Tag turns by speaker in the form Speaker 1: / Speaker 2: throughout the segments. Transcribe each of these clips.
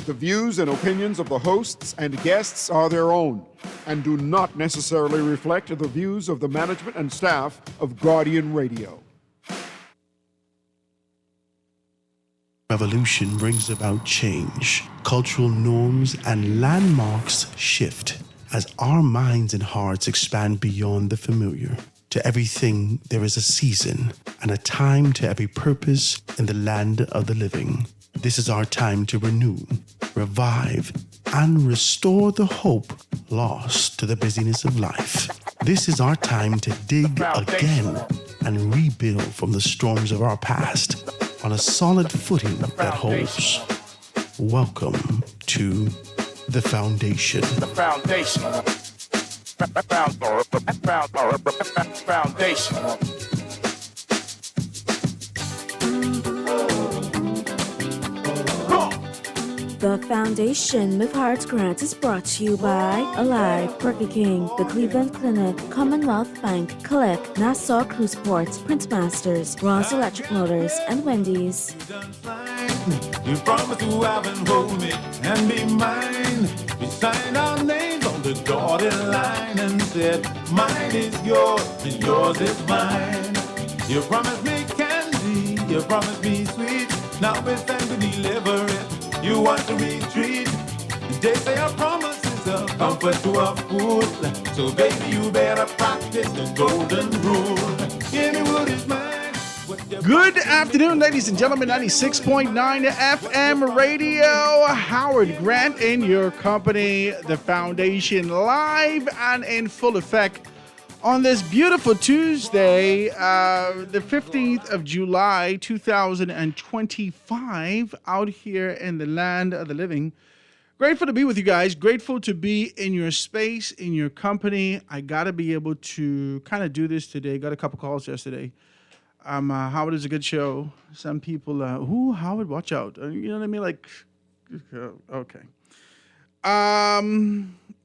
Speaker 1: The views and opinions of the hosts and guests are their own and do not necessarily reflect the views of the management and staff of Guardian Radio.
Speaker 2: Revolution brings about change. Cultural norms and landmarks shift as our minds and hearts expand beyond the familiar. To everything, there is a season and a time to every purpose in the land of the living. This is our time to renew, revive, and restore the hope lost to the busyness of life. This is our time to dig again and rebuild from the storms of our past on a solid footing that holds. Welcome to The Foundation.
Speaker 3: The Foundation. Foundation.
Speaker 4: The Foundation with Hearts Grant is brought to you by Alive, Burger King, the Cleveland Clinic, Commonwealth Bank, Click, Nassau Cruise Ports, Print Masters, Ross Electric Motors, and Wendy's.
Speaker 5: You promised to have and hold me and be mine. We signed our names on the dotted line and said, mine is yours and yours is mine. You promised me candy, you promised me sweet. Now it's time to deliver it. You want to retreat. They say a promise is a comfort to a fool. So baby, you better practice the golden rule. Give me what is mine.
Speaker 6: Good afternoon, ladies and gentlemen. 96.9 FM radio. Howard Grant in your company. The Foundation live and in full effect on this beautiful Tuesday, the 15th of July, 2025, out here in the land of the living. Grateful to be with you guys. Grateful to be in your space, in your company. I got to be able to kind of do this today. Got a couple calls yesterday. Howard is a good show. Some people, Howard, watch out. You know what I mean? Like, okay.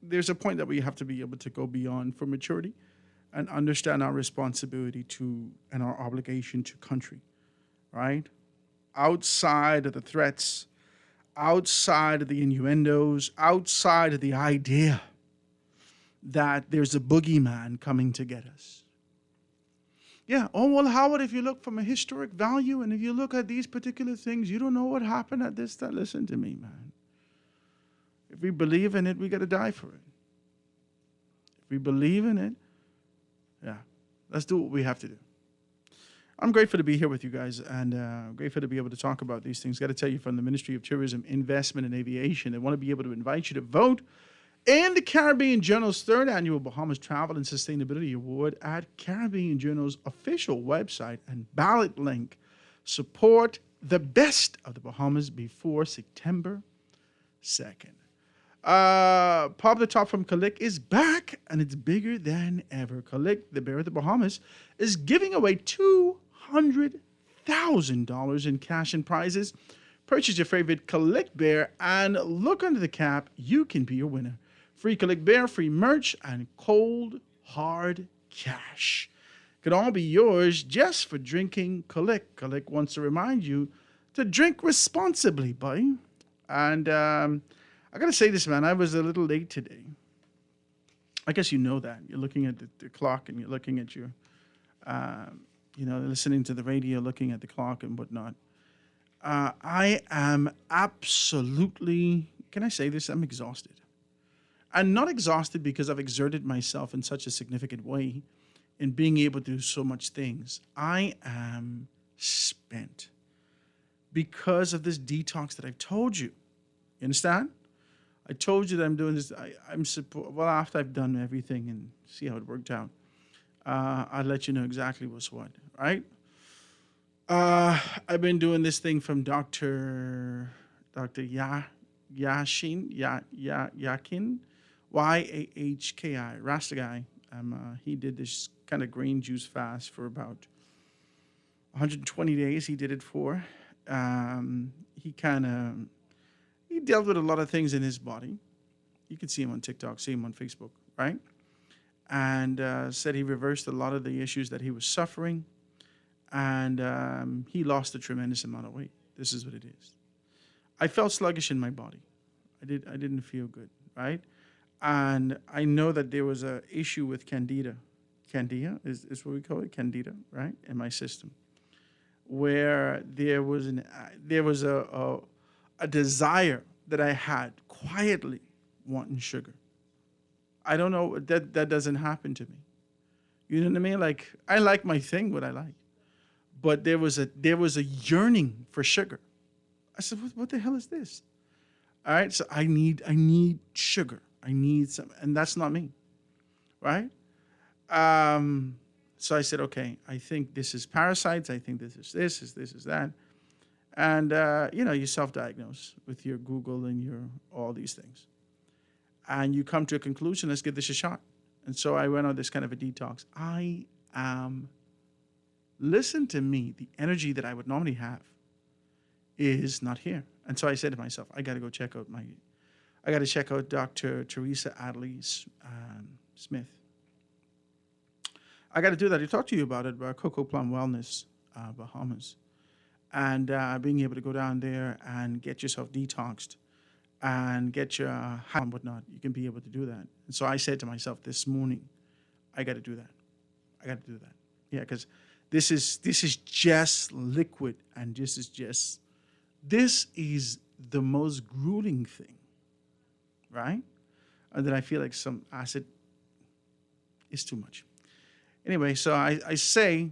Speaker 6: There's a point that we have to be able to go beyond for maturity and understand our responsibility to and our obligation to country, right? Outside of the threats, outside of the innuendos, outside of the idea that there's a boogeyman coming to get us. Yeah, oh, well, Howard, if you look from a historic value and if you look at these particular things, you don't know what happened at this time. Listen to me, man. If we believe in it, we got to die for it. If we believe in it, yeah, let's do what we have to do. I'm grateful to be here with you guys and grateful to be able to talk about these things. Got to tell you from the Ministry of Tourism, Investment and Aviation, they want to be able to invite you to vote in the Caribbean Journal's third annual Bahamas Travel and Sustainability Award at Caribbean Journal's official website and ballot link. Support the best of the Bahamas before September 2nd. Pop the Top from Kalik is back, and it's bigger than ever. Kalik, the Bear of the Bahamas, is giving away $200,000 in cash and prizes. Purchase your favorite Kalik Bear and look under the cap. You can be a winner. Free Kalik Bear, free merch, and cold, hard cash. Could all be yours just for drinking Kalik. Kalik wants to remind you to drink responsibly, buddy. And I got to say this, man. I was a little late today. I guess you know that. You're looking at the clock and you're looking at your, listening to the radio, looking at the clock and whatnot. I am absolutely, can I say this? I'm exhausted. I'm not exhausted because I've exerted myself in such a significant way in being able to do so much things. I am spent because of this detox that I've told you. You understand? I told you that I'm doing this. After I've done everything and see how it worked out, I'll let you know exactly what's what, right? I've been doing this thing from Dr. Yakin, Yahki, Rasta guy. He did this kind of green juice fast for about 120 days. He did it for. He dealt with a lot of things in his body. You can see him on TikTok, see him on Facebook, right? And said he reversed a lot of the issues that he was suffering. And he lost a tremendous amount of weight. This is what it is. I felt sluggish in my body. I didn't feel good, right? And I know that there was a issue with candida. Candida is what we call it, candida, right? In my system, where there was a desire that I had quietly wanting sugar. I don't know, that doesn't happen to me. You know what I mean? Like, I like my thing, what I like. But there was a yearning for sugar. I said, what the hell is this? All right, so I need sugar. I need some, and that's not me, right? So I said, okay, I think this is parasites. I think this is that. And, you self-diagnose with your Google and your all these things. And you come to a conclusion, let's give this a shot. And so I went on this kind of a detox. Listen to me, the energy that I would normally have is not here. And so I said to myself, I got to go check out Dr. Teresa Adley Smith. I got to do that. I talked to you about it, about Coco Plum Wellness, Bahamas. And being able to go down there and get yourself detoxed and get your high and whatnot, you can be able to do that. And so I said to myself this morning, I got to do that. Yeah, because this is just liquid, and this is the most grueling thing, right? And then I feel like some acid is too much. Anyway, so I say,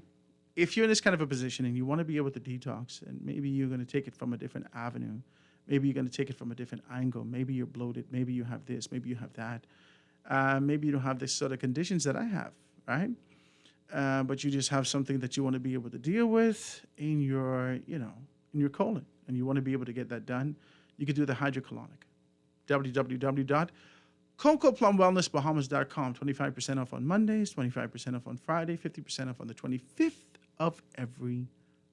Speaker 6: if you're in this kind of a position and you want to be able to detox, and maybe you're going to take it from a different avenue, maybe you're going to take it from a different angle, maybe you're bloated, maybe you have this, maybe you have that, maybe you don't have this sort of conditions that I have, right? But you just have something that you want to be able to deal with in your, in your colon, and you want to be able to get that done, you could do the hydrocolonic. www.CocoPlumWellnessBahamas.com. 25% off on Mondays, 25% off on Friday, 50% off on the 25th of every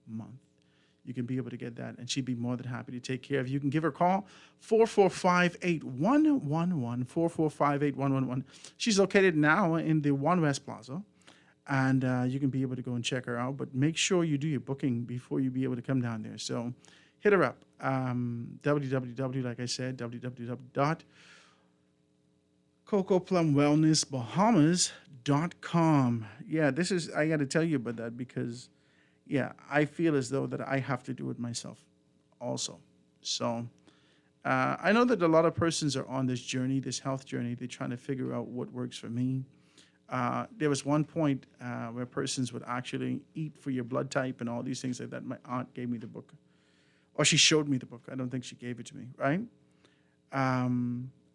Speaker 6: month. You can be able to get that, and she'd be more than happy to take care of you. You can give her a call, 445-8111, 445-8111. She's located now in the One West Plaza, and you can be able to go and check her out, but make sure you do your booking before you be able to come down there. So hit her up, like I said, CocoPlumWellnessBahamas.com. Yeah, I got to tell you about that because, yeah, I feel as though that I have to do it myself also. So I know that a lot of persons are on this journey, this health journey. They're trying to figure out what works for me. There was one point where persons would actually eat for your blood type and all these things like that. My aunt gave me the book, or she showed me the book. I don't think she gave it to me, right?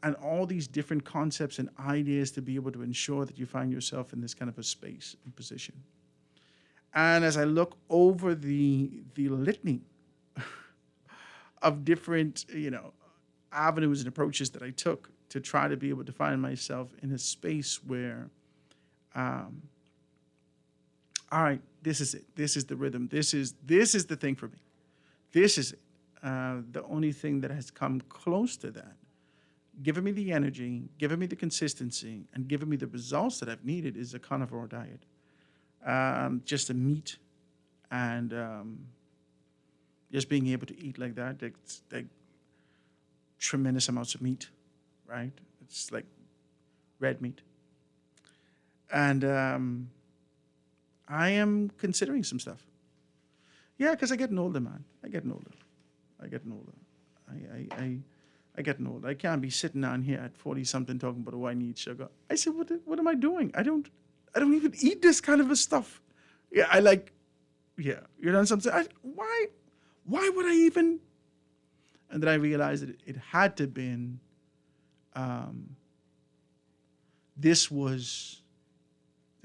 Speaker 6: And all these different concepts and ideas to be able to ensure that you find yourself in this kind of a space and position. And as I look over the litany of different, avenues and approaches that I took to try to be able to find myself in a space where, all right, this is it. This is the rhythm. This is the thing for me. This is it. The only thing that has come close to that, giving me the energy, giving me the consistency, and giving me the results that I've needed is a carnivore diet. Just the meat and just being able to eat like that, like tremendous amounts of meat, right? It's like red meat. And I am considering some stuff. Yeah, because I getting older, man. I getting older. I getting older. I can't be sitting down here at 40-something talking about, oh, I need sugar. I said, what am I doing? I don't even eat this kind of a stuff. Yeah, you know something. Why would I even? And then I realized that it had to have been, this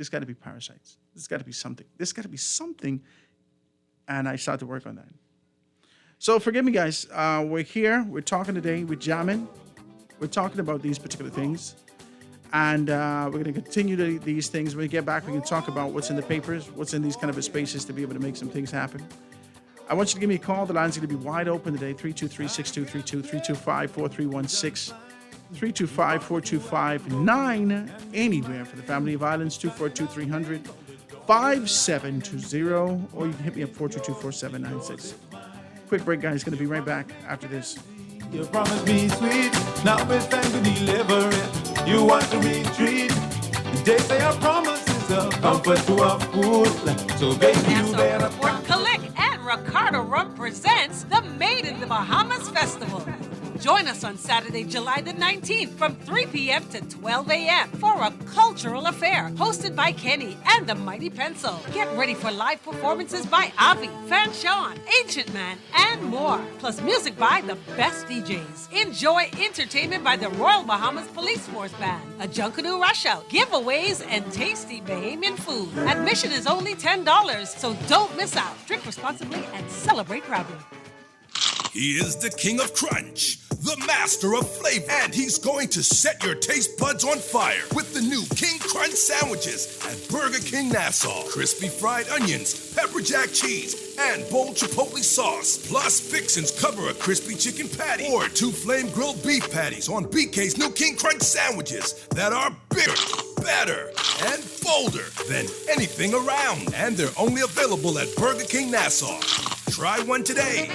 Speaker 6: got to be parasites. This got to be something. And I started to work on that. So forgive me, guys. We're here. We're talking today. We're jamming. We're talking about these particular things. And we're going to continue these things. When we get back, we can talk about what's in the papers, what's in these kind of spaces to be able to make some things happen. I want you to give me a call. The line's going to be wide open today, 323-6232, 325-4316, 325-425-9, anywhere for the family of islands, 242-300-5720, or you can hit me up 422-4796. Quick break, guys. Going to be right back after this.
Speaker 5: You promised me sweet, now it's time to deliver it. You want to retreat. They say our promise is a comfort to a fool. So baby, you better
Speaker 3: Kalik and Ricardo Rum presents the Made in the Bahamas Festival. Join us on Saturday, July the 19th from 3 p.m. to 12 a.m. for a cultural affair hosted by Kenny and the Mighty Pencil. Get ready for live performances by Avi, Fan Sean, Ancient Man, and more. Plus music by the best DJs. Enjoy entertainment by the Royal Bahamas Police Force Band, a Junkanoo Rush Out, giveaways, and tasty Bahamian food. Admission is only $10, so don't miss out. Drink responsibly and celebrate proudly.
Speaker 7: He is the king of crunch, the master of flavor, and he's going to set your taste buds on fire with the new King Crunch sandwiches at Burger King Nassau. Crispy fried onions, pepper jack cheese, and bold chipotle sauce. Plus, fixins cover a crispy chicken patty or 2 flame grilled beef patties on BK's new King Crunch sandwiches that are bigger, better, and bolder than anything around. And they're only available at Burger King Nassau. Try one today.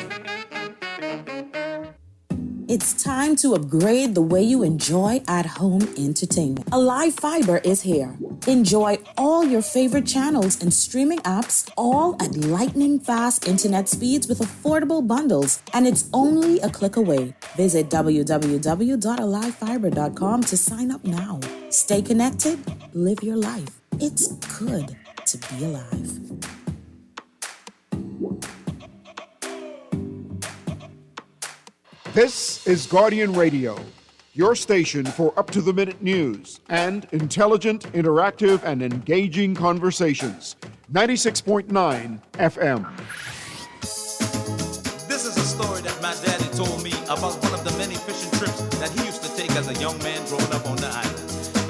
Speaker 8: It's time to upgrade the way you enjoy at-home entertainment. Alive Fiber is here. Enjoy all your favorite channels and streaming apps, all at lightning-fast internet speeds with affordable bundles, and it's only a click away. Visit www.alivefiber.com to sign up now. Stay connected, live your life. It's good to be alive.
Speaker 1: This is Guardian Radio, your station for up-to-the-minute news and intelligent, interactive, and engaging conversations. 96.9 FM.
Speaker 9: This is a story that my daddy told me about one of the many fishing trips that he used to take as a young man growing up on the island.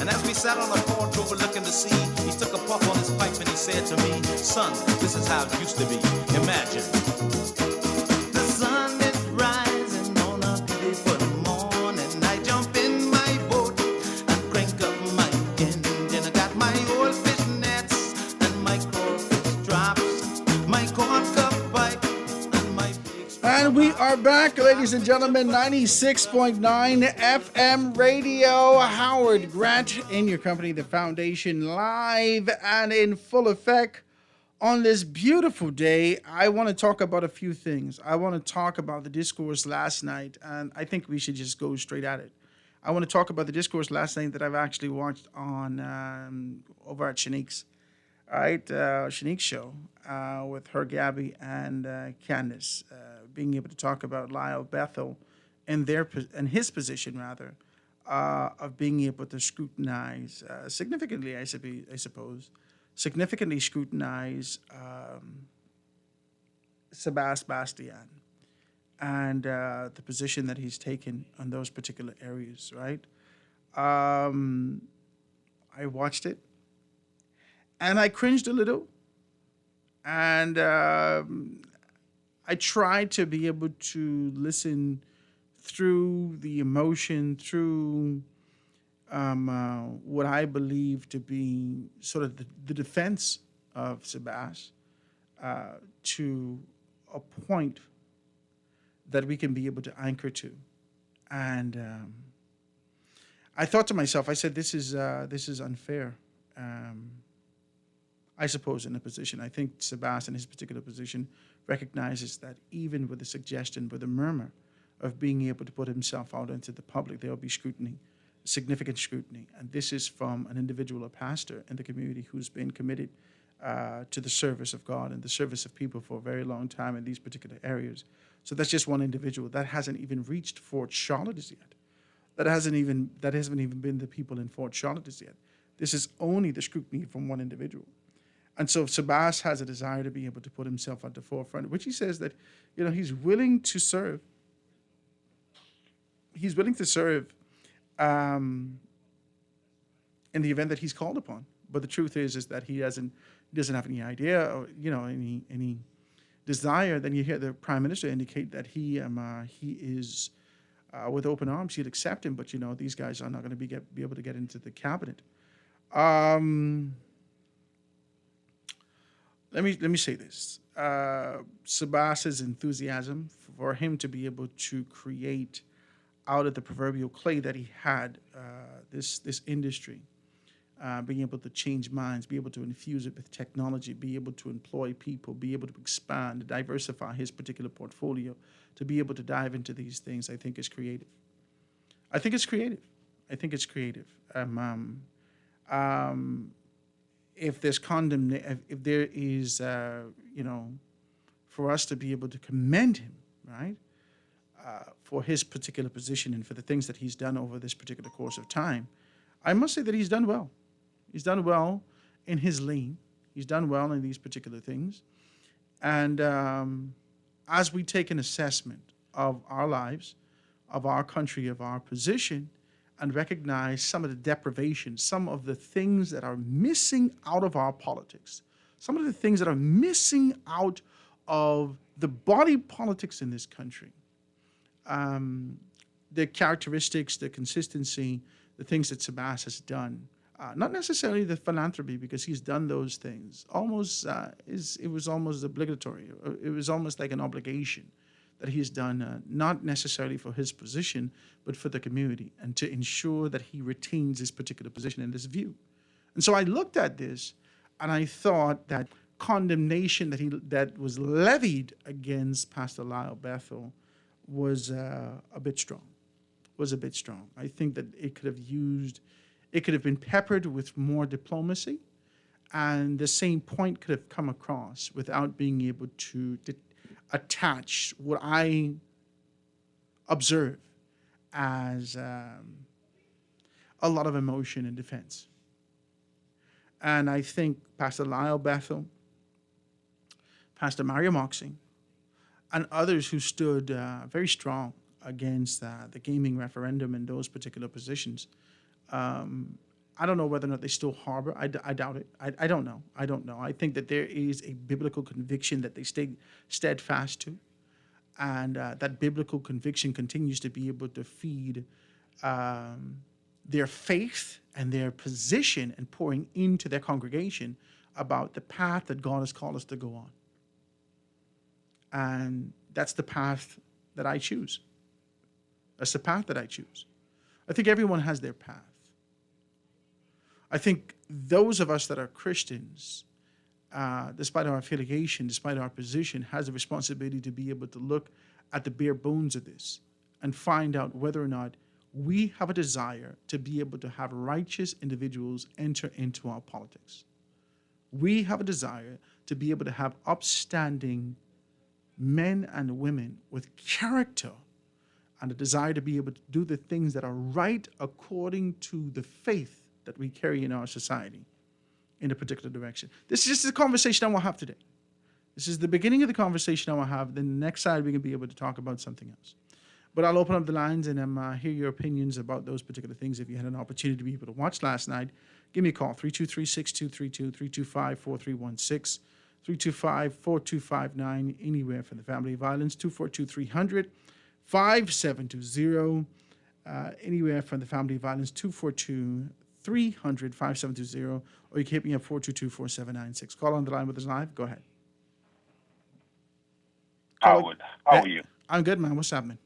Speaker 9: And as we sat on a porch overlooking the sea, he took a puff on his pipe and he said to me, "Son, this is how it used to be. Imagine. The sun is rising on a beautiful morning. I jump in my boat and crank up my engine. I got my old fish nets and my crawfish traps, my corn cup pipe and my big..."
Speaker 6: And we are back, ladies and gentlemen, 96.9 FM radio. Howard Grant in your company, The Foundation, live and in full effect on this beautiful day. I want to talk about a few things. I want to talk about the discourse last night, and I think we should just go straight at it. I want to talk about the discourse last night that I've actually watched on over at Shanique's, right? Shanique's show with her, Gabby, and Candace, being able to talk about Lyle Bethel and his position rather of being able to scrutinize significantly, I suppose, scrutinize Sebas Bastian and the position that he's taken on those particular areas, right? I watched it and I cringed a little, and I tried to be able to listen through the emotion, through what I believe to be sort of the defense of Sebas to a point that we can be able to anchor to. And I thought to myself, I said, this is unfair. I suppose in a position, I think Sebas in his particular position recognizes that even with the suggestion, with a murmur of being able to put himself out into the public, there will be scrutiny, significant scrutiny. And this is from an individual, a pastor in the community who's been committed to the service of God and the service of people for a very long time in these particular areas. So that's just one individual. That hasn't even reached Fort Charlotte as yet. That hasn't even been the people in Fort Charlotte as yet. This is only the scrutiny from one individual. And so Sebas has a desire to be able to put himself at the forefront, which he says that, he's willing to serve. He's willing to serve in the event that he's called upon. But the truth is that he doesn't have any idea or, any desire. Then you hear the Prime Minister indicate that he is with open arms. He'd accept him, but, these guys are not going to be able to get into the cabinet. Let me say this. Sebas's enthusiasm for him to be able to create out of the proverbial clay that he had, this industry, being able to change minds, be able to infuse it with technology, be able to employ people, be able to expand, diversify his particular portfolio, to be able to dive into these things, I think is creative. I think it's creative. If there's if there is, for us to be able to commend him, right, for his particular position and for the things that he's done over this particular course of time, I must say that he's done well. He's done well in his lane. He's done well in these particular things. And as we take an assessment of our lives, of our country, of our position, and recognize some of the deprivation, some of the things that are missing out of our politics, some of the things that are missing out of the body politics in this country, the characteristics, the consistency, the things that Sabas has done, not necessarily the philanthropy, because he's done those things. It was almost obligatory. It was almost like an obligation that he's done, not necessarily for his position, but for the community, and to ensure that he retains his particular position and this view. And so I looked at this, and I thought that condemnation that was levied against Pastor Lyle Bethel was a bit strong. I think that it could have been peppered with more diplomacy, and the same point could have come across without being able to attach what I observe as a lot of emotion and defense. And I think Pastor Lyle Bethel, Pastor Mario Moxie, and others who stood very strong against the gaming referendum and those particular positions, I don't know whether or not they still harbor. I doubt it. I don't know. I think that there is a biblical conviction that they stayed steadfast to, and that biblical conviction continues to be able to feed their faith and their position and pouring into their congregation about the path that God has called us to go on. And that's the path that I choose. That's the path that I choose. I think everyone has their path. I think those of us that are Christians, despite our affiliation, despite our position, has a responsibility to be able to look at the bare bones of this and find out whether or not we have a desire to be able to have righteous individuals enter into our politics. We have a desire to be able to have upstanding men and women with character and a desire to be able to do the things that are right according to the faith that we carry in our society in a particular direction. This is just the conversation I will have today. This is the beginning of the conversation I will have. Then the next side, we can be able to talk about something else. But I'll open up the lines and hear your opinions about those particular things. If you had an opportunity to be able to watch last night, give me a call, 323-6232, 325-4316, 325-4259, anywhere from the family of violence, 242-300-5720, anywhere from the family of violence, 242-300-5720, or you can hit me at 422-4796. Call on the line with us live. Go ahead.
Speaker 10: Howard, how are you?
Speaker 6: I'm good, man. What's happening?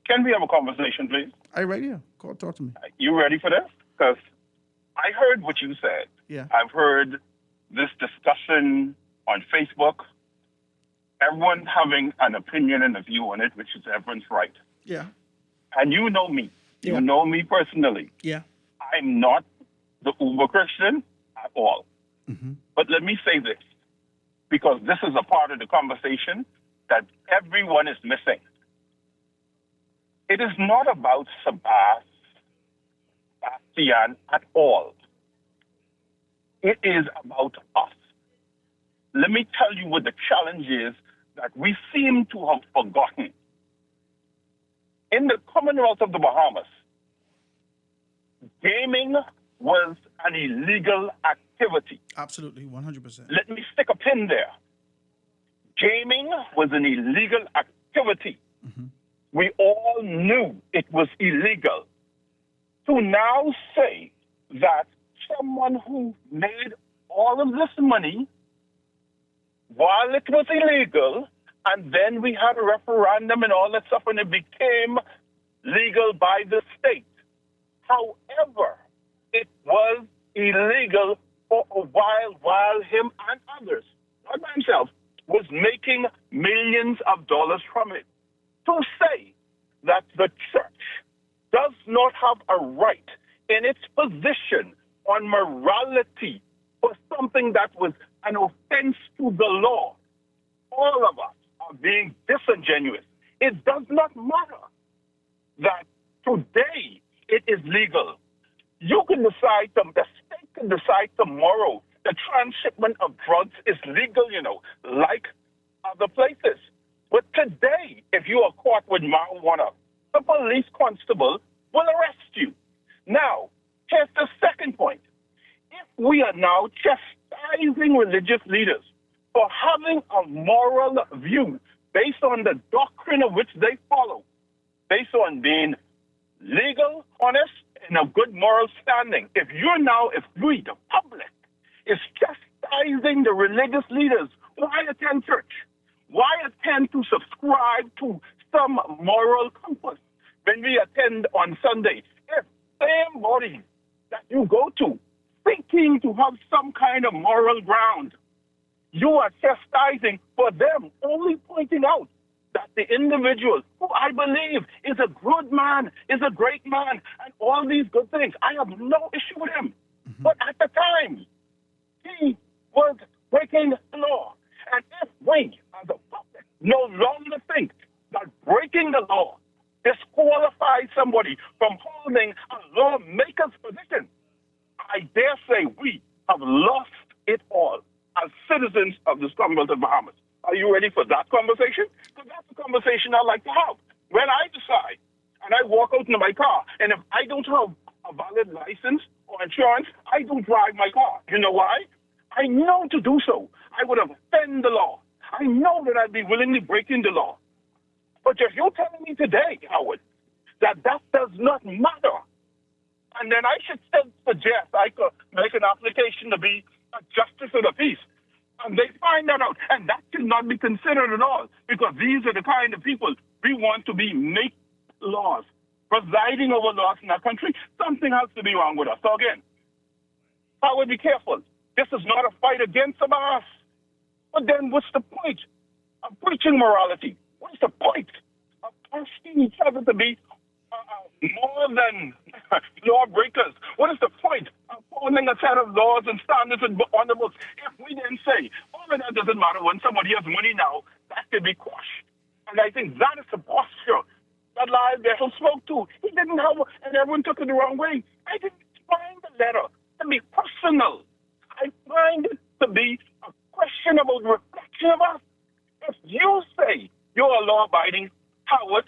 Speaker 10: Can we have a conversation, please?
Speaker 6: Are you ready? Talk to me.
Speaker 10: You ready for this? Because I heard what you said.
Speaker 6: Yeah.
Speaker 10: I've heard this discussion on Facebook. Everyone having an opinion and a view on it, which is everyone's right.
Speaker 6: Yeah.
Speaker 10: And you know me.
Speaker 6: Yeah.
Speaker 10: You know me personally.
Speaker 6: Yeah.
Speaker 10: I'm not the uber Christian at all.
Speaker 6: Mm-hmm.
Speaker 10: But let me say this, because this is a part of the conversation that everyone is missing. It is not about Sebastian at all. It is about us. Let me tell you what the challenge is that we seem to have forgotten. In the Commonwealth of the Bahamas, gaming was an illegal activity.
Speaker 6: Absolutely, 100%.
Speaker 10: Let me stick a pin there. Gaming was an illegal activity.
Speaker 6: Mm-hmm.
Speaker 10: We all knew it was illegal. To now say that someone who made all of this money while it was illegal And then we had a referendum and all that stuff, and it became legal by the state. However, it was illegal for a while him and others, not by himself, was making millions of dollars from it. To say that the church does not have a right in its position on morality for something that was an offense to the law, all of us are being disingenuous. It does not matter that today it is legal. You can decide, the state can decide tomorrow the transshipment of drugs is legal, like other places. But today, if you are caught with marijuana, the police constable will arrest you. Now, here's the second point. If we are now chastising religious leaders for having a moral view based on the doctrine of which they follow, based on being legal, honest, and a good moral standing, if we, the public, is chastising the religious leaders, why attend church? Why attend to subscribe to some moral compass when we attend on Sunday? If same body that you go to thinking to have some kind of moral ground, you are chastising for them, only pointing out that the individual who I believe is a good man, is a great man, and all these good things, I have no issue with him. Mm-hmm. But at the time, he was breaking the law. And if we, as a public, no longer think that breaking the law disqualifies somebody from holding a lawmaker's position, I dare say we have lost it all as citizens of this Commonwealth of Bahamas. Are you ready for that conversation? Because that's the conversation I like to have. When I decide and I walk out into my car, and if I don't have a valid license or insurance, I don't drive my car. You know why? I know to do so, I would offend the law. I know that I'd be willingly breaking the law. But if you're telling me today, Howard, that does not matter, and then I should still suggest I could make an application to be a justice of the peace, and they find that out, and that should not be considered at all, because these are the kind of people we want to be make laws, presiding over laws in our country. Something has to be wrong with us. So again, Howard, be careful. This is not a fight against us. But then what's the point of preaching morality? What's the point of asking each other to be more than lawbreakers? What is the point of forming a set of laws and standards on the books if we then say, oh, that doesn't matter when somebody has money now, that can be quashed? And I think that is the posture that Lyle Bethel spoke to. He didn't have, and everyone took it the wrong way. I didn't find the letter to be personal. I find it to be a question about reflection of us. If you say you're a law-abiding Howard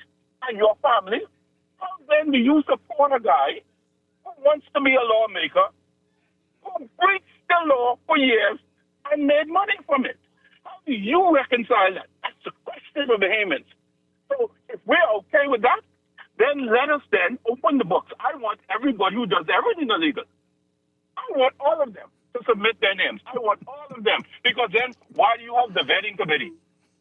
Speaker 10: and your family, how then do you support a guy who wants to be a lawmaker, who breached the law for years and made money from it? How do you reconcile that? That's the question of the Bahamians. So if we're okay with that, then let us then open the books. I want everybody who does everything illegal. I want all of them to submit their names. I want all of them. Because then why do you have the vetting committee?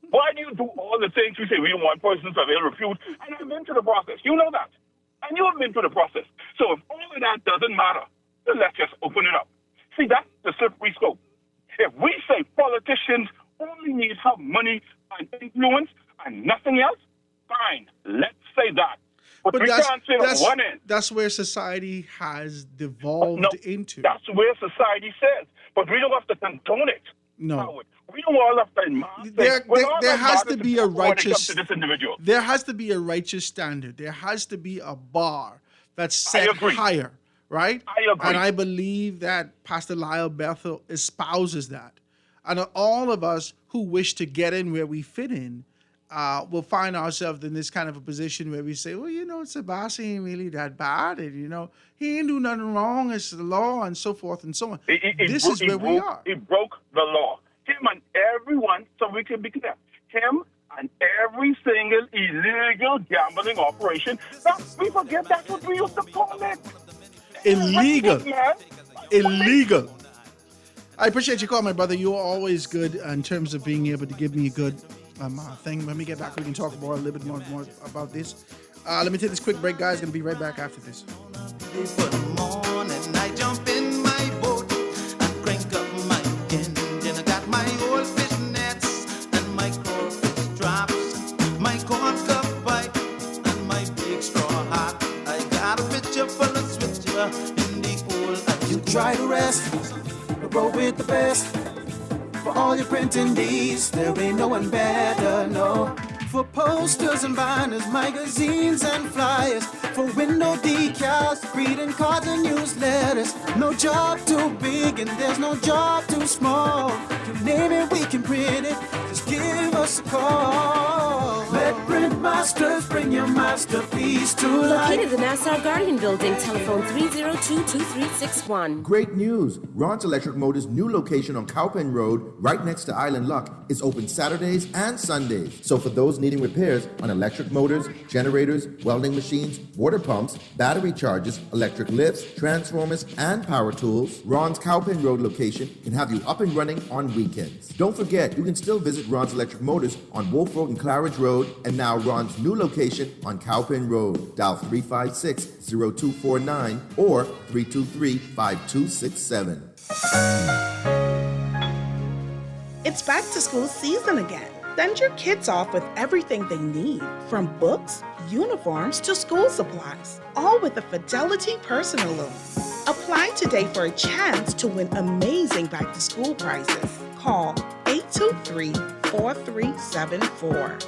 Speaker 10: Why do you do all the things we say we don't want persons of ill repute? And I've been through the process. You know that. And you have been through the process. So if all of that doesn't matter, then let's just open it up. See, that's the slippery slope. If we say politicians only need to have money and influence and nothing else, fine, let's say that. But we can't say on one end.
Speaker 6: That's where society has devolved into.
Speaker 10: That's where society says. But we don't have to condone it.
Speaker 6: No.
Speaker 10: Howard. We don't all have to.
Speaker 6: There has to be a righteous.
Speaker 10: To this individual.
Speaker 6: There has to be a righteous standard. There has to be a bar that's set higher, right?
Speaker 10: I agree.
Speaker 6: And I believe that Pastor Lyle Bethel espouses that. And all of us who wish to get in where we fit in will find ourselves in this kind of a position where we say, well, Sebastian ain't really that bad. And, he ain't do nothing wrong. It's the law and so forth and so on. This is where we are.
Speaker 10: He broke the law. Him and everyone, so we can be clear, him and every single illegal gambling operation. We forget that's what we used to call it.
Speaker 6: Illegal. Illegal. I appreciate your call, my brother. You're always good in terms of being able to give me a good thing. When we get back, we can talk more a little bit more about this. Let me take this quick break, guys. Gonna be right back after this.
Speaker 9: For the morning, I jump in my boat and crank up my engine. I got my old fish nets and my crawfish traps, my corn cup pipe and my big straw hat. I got a picture full of switcher in the old.
Speaker 11: You try to rest, but roll with the best. For all your printing needs, there ain't no one better, no. For posters and banners, magazines and flyers, for window decals, greeting cards and newsletters. No job too big and there's no job too small. You name it, we can print it. Just give us a call. Let Print Masters bring your masterpiece to life.
Speaker 12: Located in the Nassau Guardian Building, telephone 302-2361.
Speaker 13: Great news! Ron's Electric Motors' new location on Cowpen Road, right next to Island Luck, is open Saturdays and Sundays. So for those needing repairs on electric motors, generators, welding machines, water pumps, battery chargers, electric lifts, transformers, and power tools, Ron's Cowpen Road location can have you up and running on weekends. Don't forget, you can still visit Ron's Electric Motors on Wolf Road and Claridge Road, and now Ron's new location on Cowpen Road. Dial 356-0249 or 323-5267.
Speaker 14: It's back to school season again. Send your kids off with everything they need, from books, uniforms to school supplies, all with a Fidelity personal loan. Apply today for a chance to win amazing back-to-school prizes. Call 823-4374.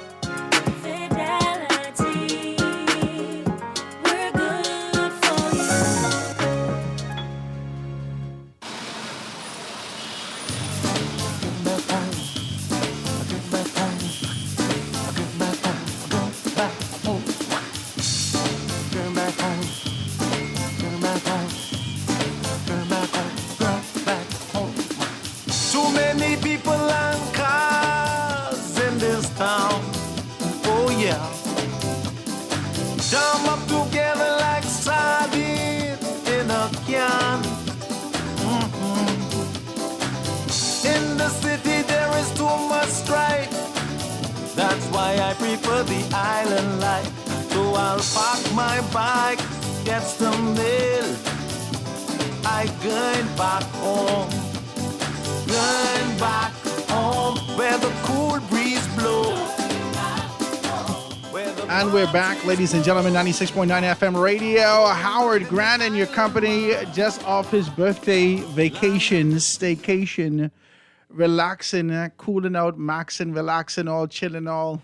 Speaker 9: I prefer the island life, so I'll park my bike, get some mail. I going back home, where the cool breeze blows.
Speaker 6: And we're back, ladies and gentlemen, 96.9 FM radio. Howard Grant in your company, just off his birthday vacation, staycation, relaxing, cooling out, maxing, relaxing, all chilling, all.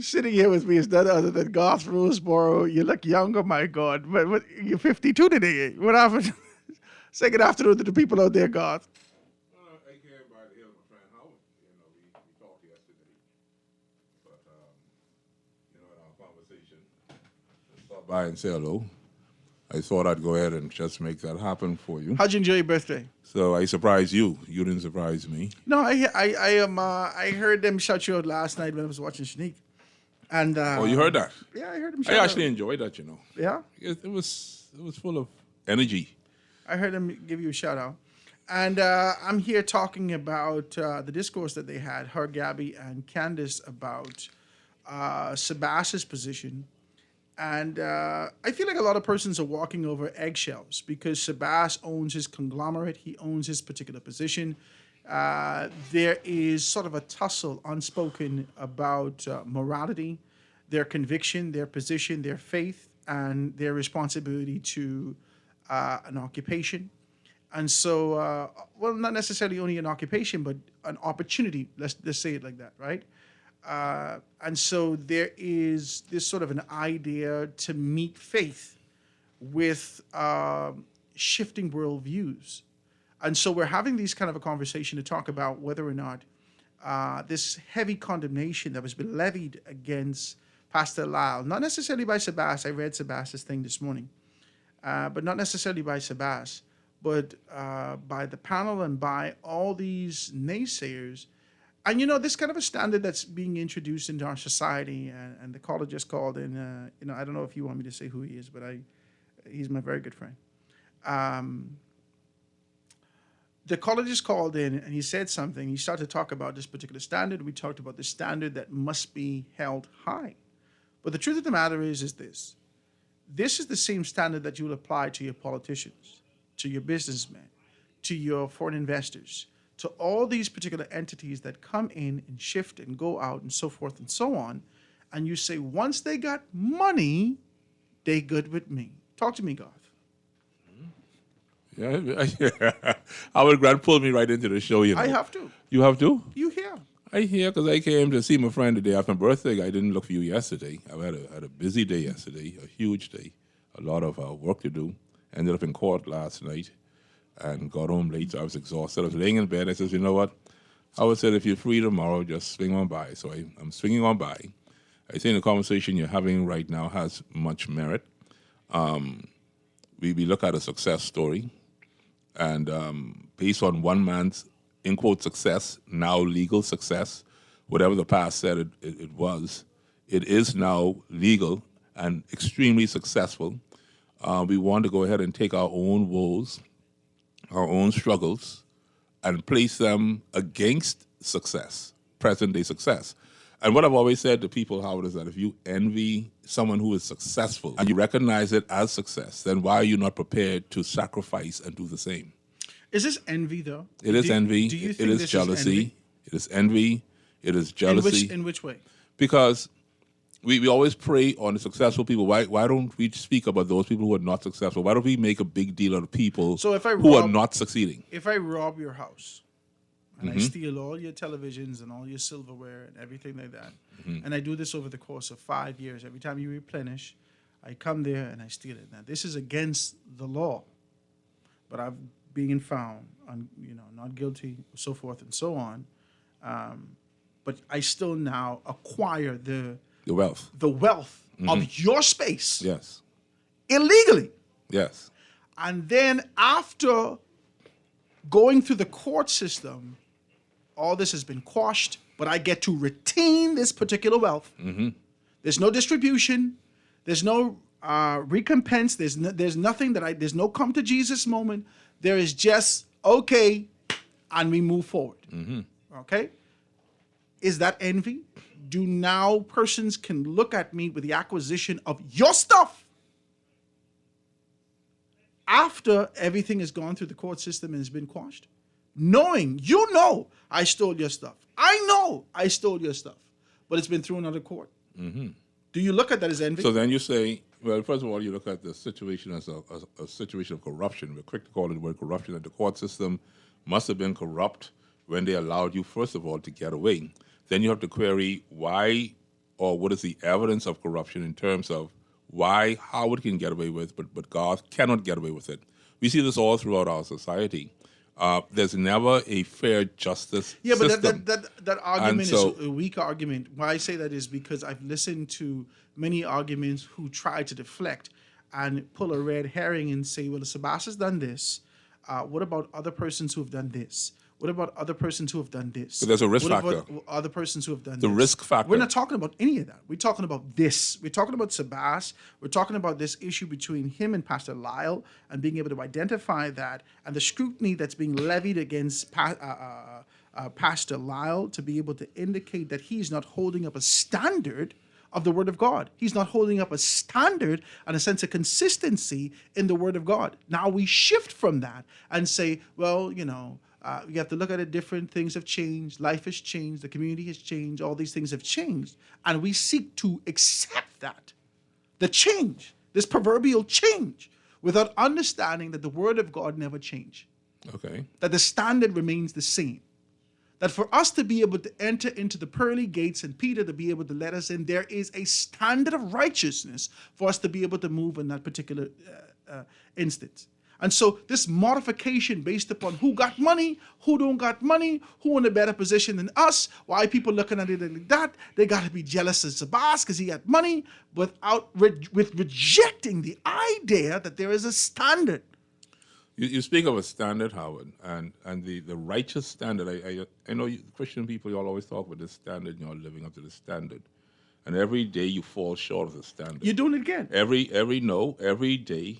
Speaker 6: Sitting here with me is none other than Garth Roseborough. You look younger, my God. But you're 52 today. What happened? Say good afternoon to the people out there, Garth.
Speaker 5: I came by to hear my friend Howard. We talked yesterday. But, in our conversation, I stopped by and say hello. I thought I'd go ahead and just make that happen for you.
Speaker 6: How'd you enjoy your birthday?
Speaker 5: So I surprised you. You didn't surprise me.
Speaker 6: No, I heard them shout you out last night when I was watching Shanique. And
Speaker 5: oh, you heard that?
Speaker 6: Yeah, I heard him.
Speaker 5: I actually enjoyed that.
Speaker 6: Yeah,
Speaker 5: it was full of energy.
Speaker 6: I heard him give you a shout out, and I'm here talking about the discourse that they had, her, Gabby, and Candace, about Sebastian's position, and I feel like a lot of persons are walking over eggshells because Sebastian owns his conglomerate, he owns his particular position. There is sort of a tussle unspoken about morality, their conviction, their position, their faith, and their responsibility to an occupation. And so, well, not necessarily only an occupation, but an opportunity. Let's say it like that, right? And so there is this sort of an idea to meet faith with shifting worldviews. And so we're having these kind of a conversation to talk about whether or not this heavy condemnation that was been levied against Pastor Lyle, not necessarily by Sebastian. I read Sebastian's thing this morning, but not necessarily by Sebastian, but by the panel and by all these naysayers. And, this kind of a standard that's being introduced into our society, and the caller just called in, I don't know if you want me to say who he is, but he's my very good friend. the colleges called in and he said something. He started to talk about this particular standard. We talked about the standard that must be held high. But the truth of the matter is this. This is the same standard that you will apply to your politicians, to your businessmen, to your foreign investors, to all these particular entities that come in and shift and go out and so forth and so on. And you say, once they got money, they good with me. Talk to me, Garth.
Speaker 15: Yeah, Howard Grant pulled me right into the show, you know.
Speaker 6: I have to.
Speaker 15: You have to?
Speaker 6: You here?
Speaker 15: I hear because I came to see my friend the day after my birthday. I didn't look for you yesterday. I had a busy day yesterday, a huge day, a lot of work to do. Ended up in court last night and got home late, so I was exhausted. I was laying in bed. I said, you know what? Howard said, if you're free tomorrow, just swing on by. So I'm swinging on by. I think the conversation you're having right now has much merit. We look at a success story. And based on one man's, in quote, success, now legal success, whatever the past said it was, it is now legal and extremely successful. We want to go ahead and take our own woes, our own struggles, and place them against success, present-day success. And what I've always said to people, Howard, is that if you envy someone who is successful and you recognize it as success, then why are you not prepared to sacrifice and do the same?
Speaker 6: Is this envy, though?
Speaker 15: It is envy.
Speaker 6: Do you
Speaker 15: It
Speaker 6: think
Speaker 15: is
Speaker 6: this
Speaker 15: jealousy. It is envy. It is jealousy.
Speaker 6: In which way?
Speaker 15: Because we always prey on the successful people. Why don't we speak about those people who are not successful? Why don't we make a big deal of the people who are not succeeding?
Speaker 6: If I rob your house and I
Speaker 15: Mhm.
Speaker 6: steal all your televisions and all your silverware and everything like that, and I do this over the course of 5 years, every time you replenish, I come there and I steal it. Now, this is against the law, but I've being found, not guilty, so forth and so on. But I still now acquire the
Speaker 15: wealth
Speaker 6: of your space
Speaker 15: Yes.
Speaker 6: illegally.
Speaker 15: Yes.
Speaker 6: And then after going through the court system, all this has been quashed, but I get to retain this particular wealth.
Speaker 15: Mm-hmm.
Speaker 6: There's no distribution. There's no recompense. There's nothing there's no come to Jesus moment. There is just, okay, and we move forward.
Speaker 15: Mm-hmm.
Speaker 6: Okay? Is that envy? Do now persons can look at me with the acquisition of your stuff after everything has gone through the court system and has been quashed? Knowing, I stole your stuff. I know I stole your stuff, but it's been thrown out of court.
Speaker 15: Mm-hmm.
Speaker 6: Do you look at that as envy?
Speaker 15: So then you say, well, first of all, you look at the situation as a situation of corruption. We're quick to call it the word corruption, that the court system must have been corrupt when they allowed you, first of all, to get away. Then you have to query why or what is the evidence of corruption in terms of why Howard can get away with, but Garth cannot get away with it. We see this all throughout our society. There's never a fair justice system.
Speaker 6: But that argument
Speaker 15: And so-
Speaker 6: is a weak argument. Why I say that is because I've listened to many arguments who try to deflect and pull a red herring and say, well, Sebastian's done this. What about other persons who have done this? What about other persons who have done this?
Speaker 15: But there's a risk
Speaker 6: What
Speaker 15: factor.
Speaker 6: about other persons who have done
Speaker 15: The
Speaker 6: this?
Speaker 15: risk factor.
Speaker 6: We're not talking about any of that. We're talking about this. We're talking about Sebas. We're talking about this issue between him and Pastor Lyle and being able to identify that and the scrutiny that's being levied against Pastor Lyle to be able to indicate that he's not holding up a standard of the Word of God. He's not holding up a standard and a sense of consistency in the Word of God. Now we shift from that and say, well, you have to look at it different. Things have changed. Life has changed. The community has changed. All these things have changed. And we seek to accept that, the change, this proverbial change, without understanding that the Word of God never changed.
Speaker 15: Okay.
Speaker 6: That the standard remains the same. That for us to be able to enter into the pearly gates and Peter to be able to let us in, there is a standard of righteousness for us to be able to move in that particular instance. And so this modification based upon who got money, who don't got money, who in a better position than us, why people looking at it like that, they got to be jealous of Sabas because he got money, with rejecting the idea that there is a standard.
Speaker 15: You speak of a standard, Howard, and the righteous standard. I know Christian people, you all always talk about this standard, and you're living up to the standard. And every day you fall short of the standard.
Speaker 6: You're doing it again.
Speaker 15: Every day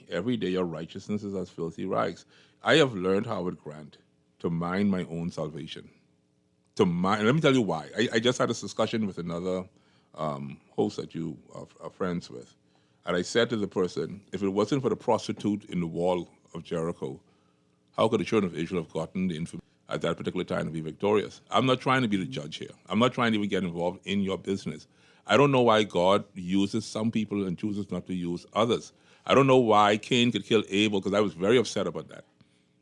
Speaker 15: your righteousness is as filthy rags. I have learned, Howard Grant, to mind my own salvation. Let me tell you why. I just had this discussion with another host that you are friends with. And I said to the person, if it wasn't for the prostitute in the wall of Jericho, how could the children of Israel have gotten the information at that particular time to be victorious? I'm not trying to be the judge here. I'm not trying to even get involved in your business. I don't know why God uses some people and chooses not to use others. I don't know why Cain could kill Abel, because I was very upset about that.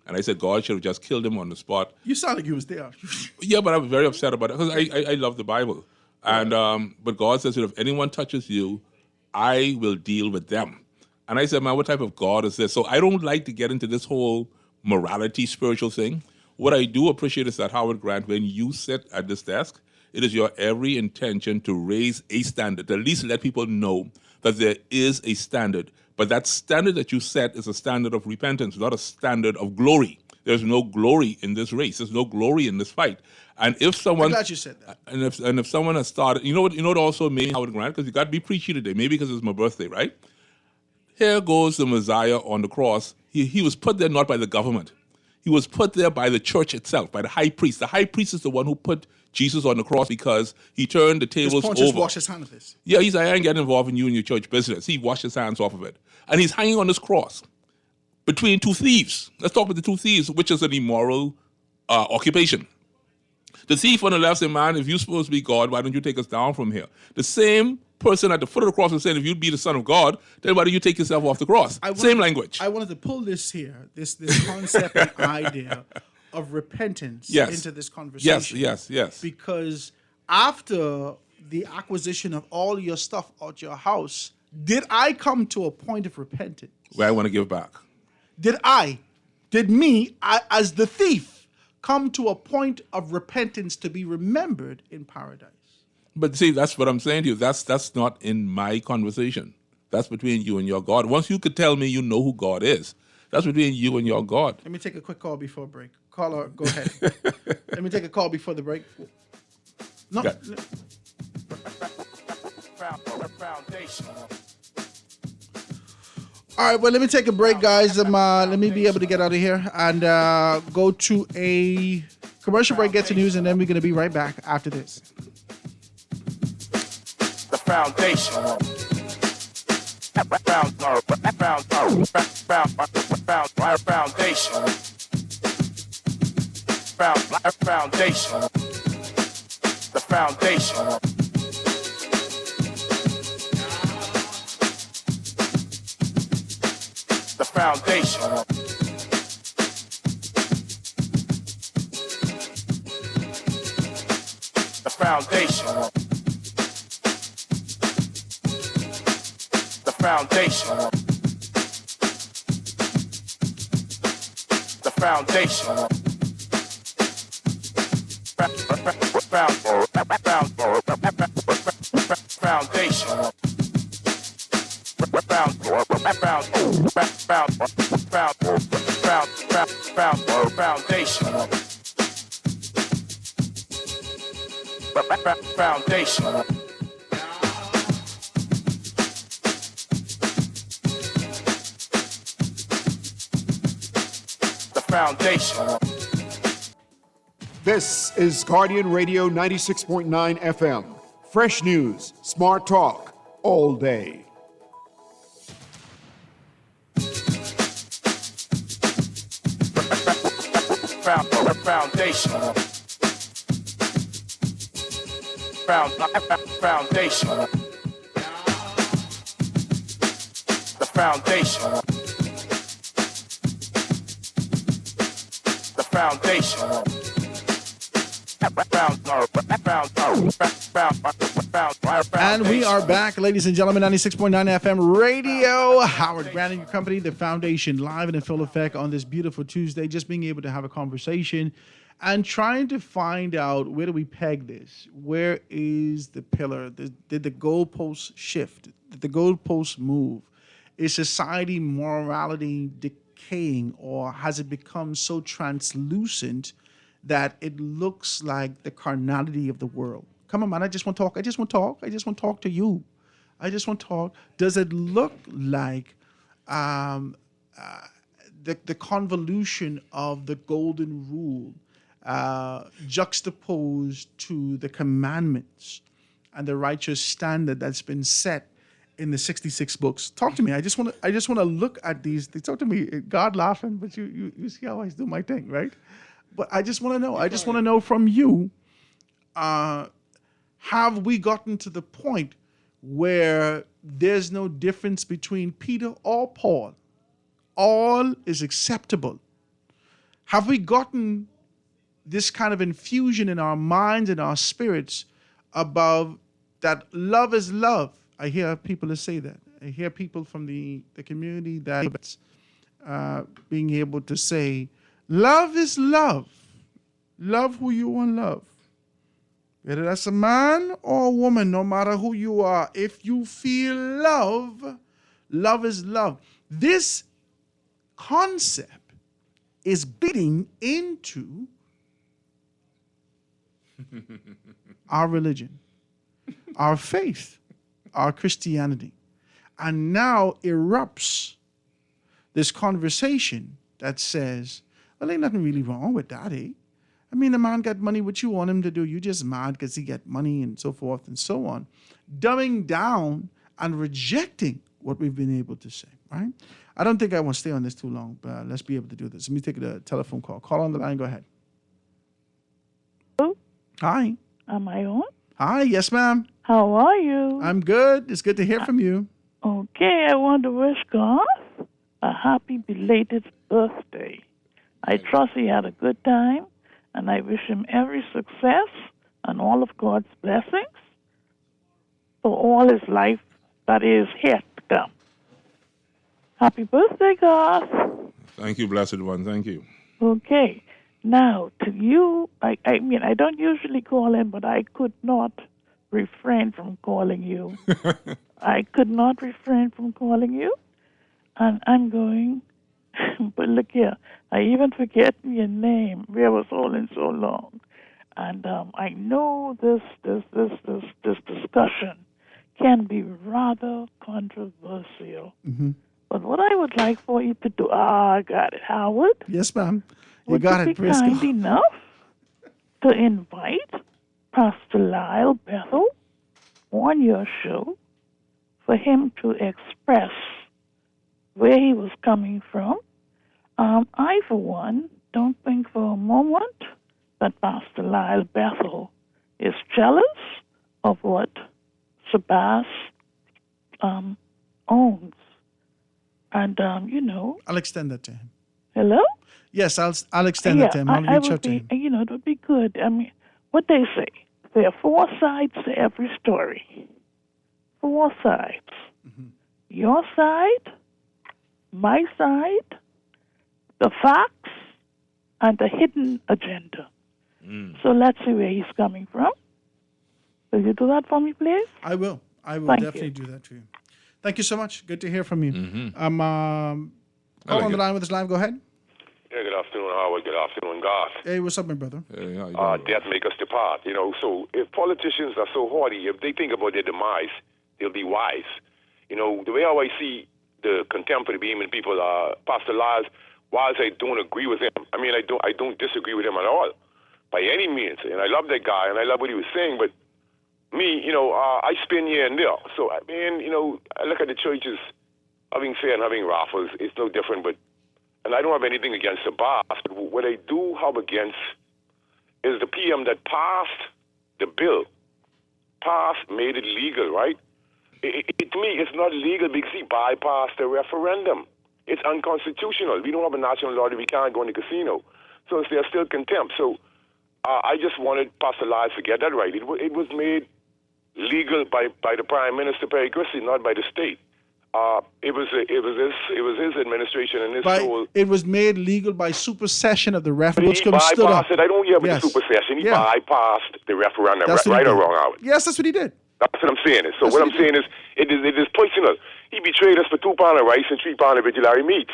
Speaker 15: And I said God should have just killed him on the spot.
Speaker 6: You sound like you was there.
Speaker 15: Yeah, but I was very upset about it because I love the Bible. And but God says that if anyone touches you, I will deal with them. And I said, man, what type of God is this? So I don't like to get into this whole morality, spiritual thing. What I do appreciate is that, Howard Grant, when you sit at this desk, it is your every intention to raise a standard, to at least let people know that there is a standard. But that standard that you set is a standard of repentance, not a standard of glory. There's no glory in this race. There's no glory in this fight. And if someone,
Speaker 6: I'm glad you said that.
Speaker 15: And if someone has started, you know what also made Howard Grant, because you got to be preachy today, maybe because it's my birthday, right? Here goes the Messiah on the cross. He was put there not by the government. He was put there by the church itself, by the high priest. The high priest is the one who put Jesus on the cross because he turned the tables over.
Speaker 6: Just wash his hand of this.
Speaker 15: Yeah, he's like, I ain't getting involved in you and your church business. He washed his hands off of it. And he's hanging on this cross between two thieves. Let's talk about the two thieves, which is an immoral occupation. The thief on the left said, man, if you're supposed to be God, why don't you take us down from here? The same person at the foot of the cross was saying, if you'd be the Son of God, then why don't you take yourself off the cross? Same language.
Speaker 6: I wanted to pull this here, this concept and idea of repentance into this conversation.
Speaker 15: Yes.
Speaker 6: Because after the acquisition of all your stuff out your house, did I come to a point of repentance?
Speaker 15: Where I want to give back.
Speaker 6: Did me, as the thief, come to a point of repentance to be remembered in paradise?
Speaker 15: But see, that's what I'm saying to you. That's not in my conversation. That's between you and your God. Once you could tell me you know who God is, that's between you and your God.
Speaker 6: Let me take a quick call before break. Caller, go ahead. Let me take a call before the break. No. All right, well, let me take a break, guys. Let me be able to get out of here and go to a commercial break, get to news, and then we're going to be right back after this.
Speaker 16: The foundation. Foundation. The foundation. The foundation. The foundation. The foundation. The foundation. Foundation. The foundation.
Speaker 1: This is Guardian Radio 96.9 FM. Fresh news, smart talk, all day.
Speaker 16: Foundation. Foundation. The foundation. The foundation.
Speaker 6: And we are back, ladies and gentlemen, 96.9 FM radio. Howard Grant and your company, The Foundation, live and in full effect on this beautiful Tuesday. Just being able to have a conversation and trying to find out, where do we peg this? Where is the pillar? Did the goalposts shift? Did the goalposts move? Is society morality decaying, or has it become so translucent that it looks like the carnality of the world? Come on, man, I just want to talk. I just want to talk. I just want to talk to you. I just want to talk. Does it look like the the convolution of the golden rule juxtaposed to the commandments and the righteous standard that's been set in the 66 books. Talk to me. I just want to look at these. They talk to me. God laughing, but you see how I do my thing, right? But I just want to know. I just want to know from you. Have we gotten to the point where there's no difference between Peter or Paul? All is acceptable. Have we gotten this kind of infusion in our minds and our spirits about that love is love? I hear people say that. I hear people from the community that being able to say, love is love. Love who you want to love. Whether that's a man or a woman, no matter who you are, if you feel love, love is love. This concept is bleeding into our religion, our faith, our Christianity, and now erupts this conversation that says, well, ain't nothing really wrong with that, eh? I mean, the man got money. What you want him to do? You just mad because he got money and so forth and so on. Dumbing down and rejecting what we've been able to say, right? I don't think I want to stay on this too long, but let's be able to do this. Let me take a telephone call. Call on the line. Go ahead.
Speaker 17: Hello?
Speaker 6: Hi.
Speaker 17: Am I on?
Speaker 6: Hi. Yes, ma'am.
Speaker 17: How are you?
Speaker 6: I'm good. It's good to hear from you.
Speaker 17: Okay. I want to wish Garth a happy belated birthday. I trust he had a good time, and I wish him every success and all of God's blessings for all his life that is yet to come. Happy birthday, Garth.
Speaker 15: Thank you, blessed one. Thank you.
Speaker 17: Okay. Now, to you, I mean, I don't usually call in, but I could not refrain from calling you. I could not refrain from calling you, and I'm going, but look here, I even forget your name. We was holding so long. And I know this discussion can be rather controversial.
Speaker 6: Mm-hmm.
Speaker 17: But what I would like for you to do, I got it, Howard.
Speaker 6: Yes, ma'am. You
Speaker 17: Would
Speaker 6: got
Speaker 17: you
Speaker 6: it,
Speaker 17: be
Speaker 6: Briscoe.
Speaker 17: kind enough to invite Pastor Lyle Bethel on your show for him to express where he was coming from? I, for one, don't think for a moment that Pastor Lyle Bethel is jealous of what Sabas owns. And,
Speaker 6: I'll extend that to him.
Speaker 17: Hello?
Speaker 6: Yes, I'll extend that to him. I'll reach out to him.
Speaker 17: It would be good. I mean, what they say, there are four sides to every story. Four sides.
Speaker 6: Mm-hmm.
Speaker 17: Your side, my side, the facts, and the hidden agenda. So let's see where he's coming from. Will you do that for me, please?
Speaker 6: I will. I will
Speaker 17: Thank
Speaker 6: definitely do that for you. Thank you so much. Good to hear from you.
Speaker 15: Mm-hmm.
Speaker 6: Call on the line with us live. Go ahead.
Speaker 18: Yeah, good afternoon, Howard. Good afternoon, Garth.
Speaker 6: Hey, what's up, my brother?
Speaker 15: Hey, how you doing?
Speaker 18: Death make us depart, So if politicians are so haughty, if they think about their demise, they'll be wise. The way how I see the contemporary beaming people, Pastor Lyles, whilst I don't agree with him, I mean, I don't disagree with him at all, by any means. And I love that guy, and I love what he was saying, but me, I spin here and there. So, I mean, I look at the churches having fair and having raffles. It's no different, and I don't have anything against the boss, but what I do have against is the PM that passed the bill, made it legal, right? To me, it's not legal because he bypassed the referendum. It's unconstitutional. We don't have a national law that we can't go in the casino. So there's still contempt. So I just wanted Pastor Lyles to get that right. It was made legal by the Prime Minister, Perry Christie, not by the state. It was his administration and his whole.
Speaker 6: It was made legal by supersession of the referendum.
Speaker 18: He bypassed it. I don't hear about the supersession. He bypassed the referendum, right or wrong, Howard.
Speaker 6: Yes, that's what he did.
Speaker 18: That's what I'm saying. So what I'm saying is, it is personal. He betrayed us for 2 pounds of rice and 3 pounds of vigilary meat.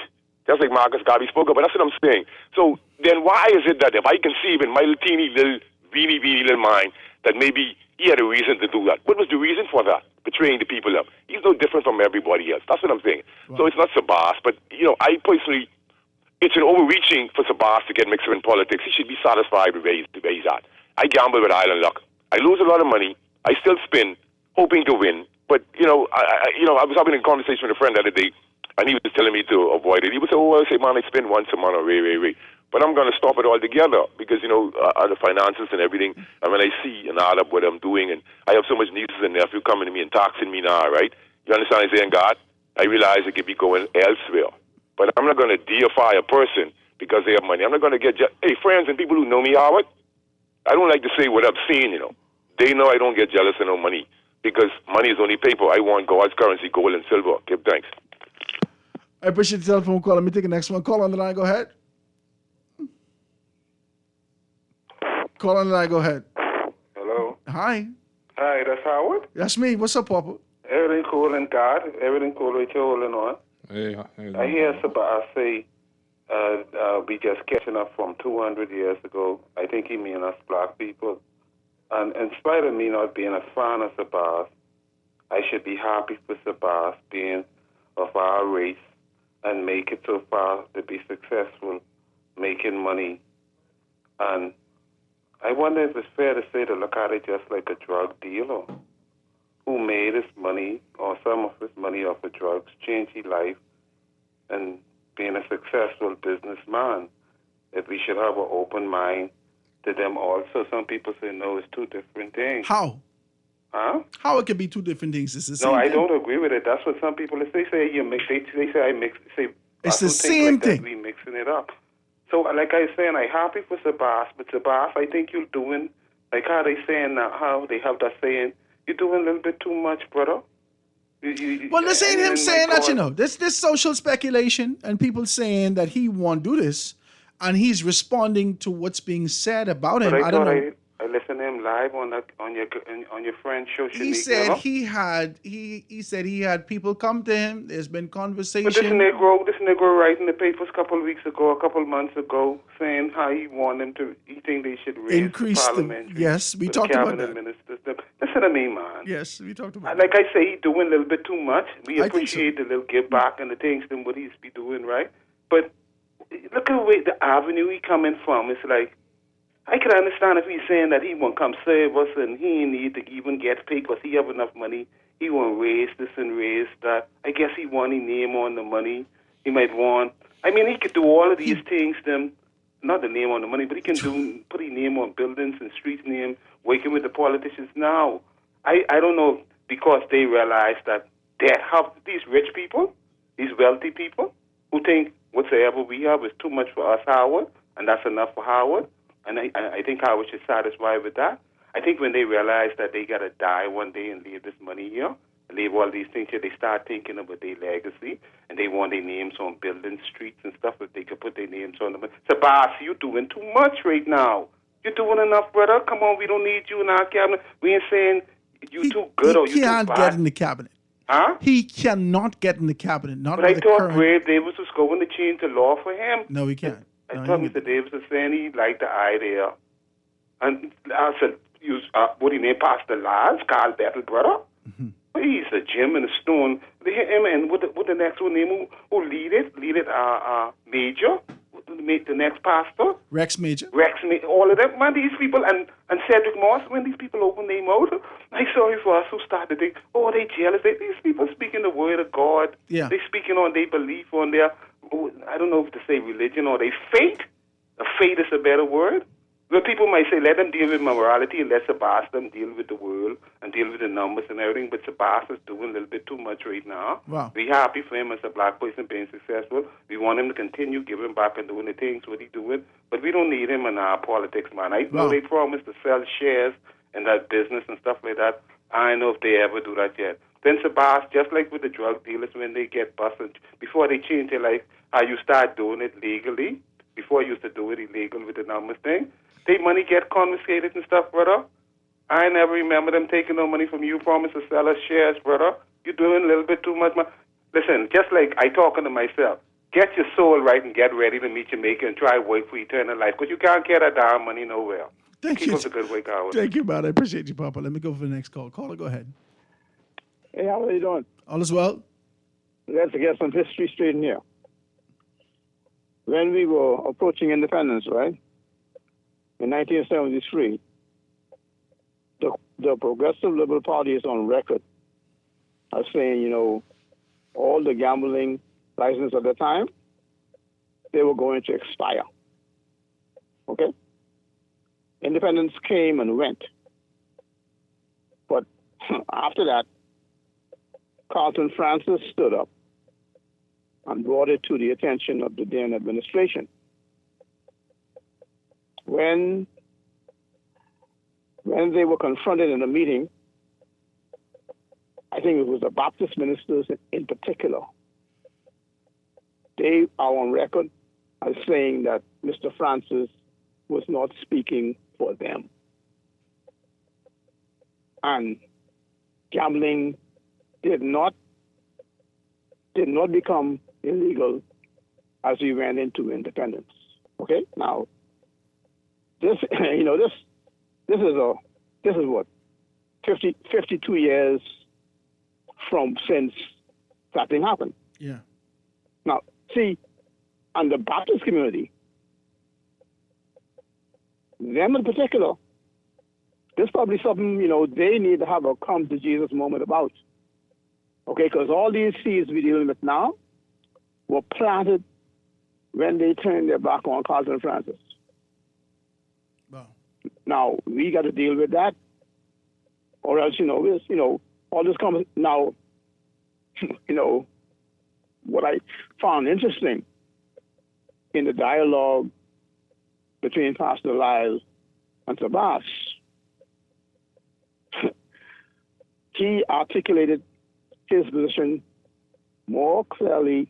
Speaker 18: Just like Marcus Garvey spoke about. That's what I'm saying. So then why is it that if I conceive in my little teeny little weeny little mind that maybe he had a reason to do that? What was the reason for that? Betraying the people up. He's no different from everybody else. That's what I'm saying. Wow. So it's not Sabas, but I personally, it's an overreaching for Sabas to get mixed up in politics. He should be satisfied with where he's at. I gamble with Island Luck. I lose a lot of money. I still spin, hoping to win. But, I was having a conversation with a friend the other day, and he was telling me to avoid it. He would say, I say, man, I spend once a month or way. But I'm going to stop it altogether because, the finances and everything. And when I see and add up what I'm doing, and I have so much nieces and nephews coming to me and taxing me now, right? You understand what I'm saying, God? I realize it could be going elsewhere. But I'm not going to deify a person because they have money. I'm not going to get hey, friends and people who know me, Howard, I don't like to say what I've seen, They know I don't get jealous of no money because money is only paper. I want God's currency, gold and silver. Okay, thanks.
Speaker 6: I appreciate the telephone call. Let me take the next one. Call on the line. Go ahead. Call on the line. Go ahead.
Speaker 19: Hello.
Speaker 6: Hi.
Speaker 19: Hi, that's Howard.
Speaker 6: That's me. What's up, Papa?
Speaker 19: Everything cool in God. Everything cool with you holding on.
Speaker 15: Hey,
Speaker 19: I hear Sabah say we just catching up from 200 years ago. I think he mean us black people. And in spite of me not being a fan of Sabah, I should be happy for Sabah being of our race and make it so far to be successful, making money. And I wonder if it's fair to say to look at it just like a drug dealer who made his money or some of his money off of drugs, changed his life, and being a successful businessman. If we should have an open mind to them also. Some people say, no, it's two different things.
Speaker 6: How?
Speaker 19: Huh?
Speaker 6: How it can be two different things? It's the same
Speaker 19: No, I
Speaker 6: thing.
Speaker 19: don't agree with it. That's what some people they say. You mix. They say I mix. Say
Speaker 6: It's
Speaker 19: I
Speaker 6: the
Speaker 19: don't think
Speaker 6: same
Speaker 19: like that,
Speaker 6: thing.
Speaker 19: we mixing it up. So, like I was saying, I'm happy for Sabas, but Sabas, I think you're doing like how they saying now. How they have that saying, you're doing a little bit too much, brother.
Speaker 6: Well, this ain't him
Speaker 19: and
Speaker 6: saying
Speaker 19: like
Speaker 6: that, This social speculation and people saying that he won't do this, and he's responding to what's being said about him.
Speaker 19: But
Speaker 6: I don't know.
Speaker 19: I listened to him live on your friend's show.
Speaker 6: He
Speaker 19: Shanique
Speaker 6: said
Speaker 19: Miller.
Speaker 6: he said he had people come to him. There's been conversation.
Speaker 19: But this Negro writing the papers a couple of weeks ago, a couple of months ago, saying how he think they should raise
Speaker 6: Increase the
Speaker 19: parliamentary.
Speaker 6: yes, we
Speaker 19: the
Speaker 6: talked about
Speaker 19: cabinet
Speaker 6: that.
Speaker 19: ministers. Listen to me, man.
Speaker 6: Yes, we talked about
Speaker 19: Like I say, he's doing a little bit too much. We
Speaker 6: I think so.
Speaker 19: appreciate the little give back and the things than what he's be doing, right? But look at the avenue he coming from. It's like, I can understand if he's saying that he won't come serve us and he need to even get paid because he have enough money. He won't raise this and raise that. I guess he want his name on the money. He might want. I mean, he could do all of these things. Not the name on the money, but he can put his name on buildings and streets name, working with the politicians now. I don't know, because they realize that they have these rich people, these wealthy people, who think whatsoever we have is too much for us, Howard, and that's enough for Howard. And I think Howard should satisfy with that. I think when they realize that they got to die one day and leave this money here, leave all these things here, they start thinking about their legacy, and they want their names on buildings, streets, and stuff that they could put their names on them. Sabas, you're doing too much right now. You're doing enough, brother. Come on, we don't need you in our cabinet. We ain't saying you too good or you
Speaker 6: He
Speaker 19: too
Speaker 6: can't
Speaker 19: bad.
Speaker 6: get in the cabinet.
Speaker 19: Huh?
Speaker 6: He cannot get in the cabinet. Not
Speaker 19: But I
Speaker 6: with the
Speaker 19: thought
Speaker 6: current.
Speaker 19: Brave Davis was going to change the law for him.
Speaker 6: No, he can't.
Speaker 19: I
Speaker 6: No,
Speaker 19: thought
Speaker 6: he-
Speaker 19: Mr. Davis was saying he liked the idea. And I said, what he named Pastor Lars, Carl Battle, brother. Well, he's a Jim and a Stone. Him and what the next one name who lead it Major, the next pastor.
Speaker 6: Rex Major.
Speaker 19: All of them, man, these people, and Cedric Moss, when these people open their mouth, I sorry for us who started to think, oh, they jealous. These people speaking the word of God.
Speaker 6: Yeah.
Speaker 19: They speaking on their belief, on their, I don't know if to say religion or their faith. Faith is a better word. Well, people might say, let them deal with morality and let Sabas them deal with the world and deal with the numbers and everything, but Sabas is doing a little bit too much right now.
Speaker 6: Wow.
Speaker 19: We're happy for him as a black person being successful. We want him to continue giving back and doing the things what he's doing, but we don't need him in our politics, man. I know
Speaker 6: Wow.
Speaker 19: they promised to sell shares in that business and stuff like that. I don't know if they ever do that yet. Then Sabas, just like with the drug dealers, when they get busted, before they change their life, how you start doing it legally, before you used to do it illegal with the numbers thing, their money get confiscated and stuff, brother. I never remember them taking no money from you, promise to sell us shares, brother. You're doing a little bit too much. Listen, just like I talking to myself, get your soul right and get ready to meet your maker and try work for eternal life, because you can't get that damn money nowhere.
Speaker 6: Thank
Speaker 19: Keep
Speaker 6: you.
Speaker 19: up the good work, Howard.
Speaker 6: Thank you, man. I appreciate you, Papa. Let me go for the next call. Caller, go ahead.
Speaker 20: Hey, how are you doing?
Speaker 6: All is well?
Speaker 20: Let's get some history straight in here. when we were approaching independence, right, in 1973, the Progressive Liberal Party is on record as saying, all the gambling licenses at the time, they were going to expire. Okay? Independence came and went. But after that, Carlton Francis stood up and brought it to the attention of the then administration. When they were confronted in a meeting, I think it was the Baptist ministers in particular, they are on record as saying that Mr. Francis was not speaking for them. And gambling did not become illegal as we went into independence. Okay? Now, this is what 52 years from since that thing happened.
Speaker 6: Yeah.
Speaker 20: Now, see, on the Baptist community, them in particular, this is probably something, they need to have a come to Jesus moment about. Okay, because all these seeds we're dealing with now were planted when they turned their back on Carlton Francis.
Speaker 6: Wow.
Speaker 20: Now, we got to deal with that, or else, all this comes now, what I found interesting in the dialogue between Pastor Lyle and Sabas, he articulated his position more clearly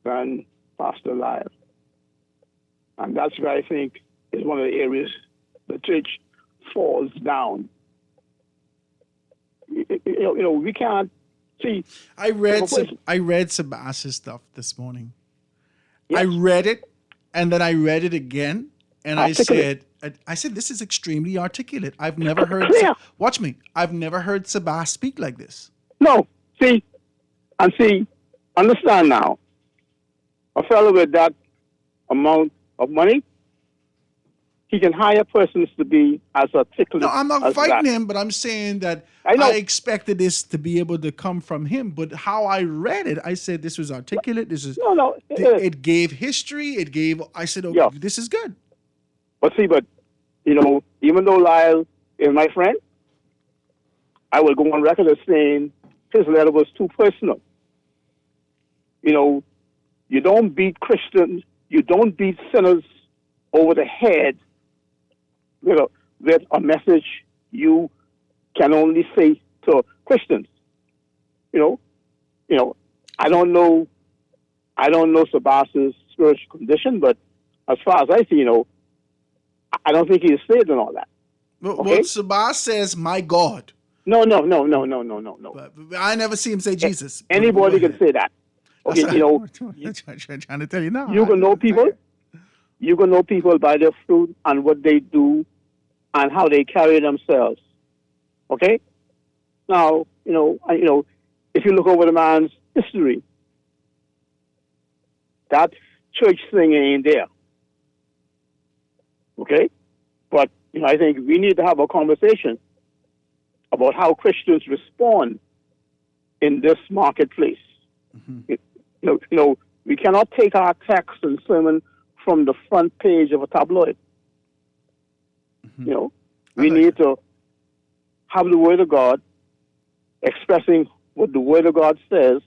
Speaker 20: than Pastor Lyle. And that's where I think is one of the areas the church falls down. We can't see.
Speaker 6: I read Sabas's stuff this morning. Yes. I read it, and then I read it again, and I said, this is extremely articulate. I've never heard. Watch me. I've never heard Sabas speak like this.
Speaker 20: No, understand now. A fellow with that amount of money, he can hire persons to be as articulate.
Speaker 6: No, I'm not fighting him, but I'm saying that I expected this to be able to come from him. But how I read it, I said this was articulate. This is it gave history. It gave. I said, this is good.
Speaker 20: But even though Lyle is my friend, I will go on record as saying his letter was too personal. You don't beat Christians, you don't beat sinners over the head with a message you can only say to Christians. I don't know Sabas's spiritual condition, but as far as I see, I don't think he's saved and all that.
Speaker 6: Well, Sabas says, "My God."
Speaker 20: No.
Speaker 6: But I never see him say Jesus.
Speaker 20: Anybody can say that. Okay,
Speaker 6: I'm trying to tell you now.
Speaker 20: You can know people. You can know people by their fruit and what they do and how they carry themselves. Okay? Now, if you look over the man's history, that church thing ain't there. Okay? But, I think we need to have a conversation about how Christians respond in this marketplace. Mm-hmm. We cannot take our text and sermon from the front page of a tabloid. Mm-hmm. We need to have the Word of God expressing what the Word of God says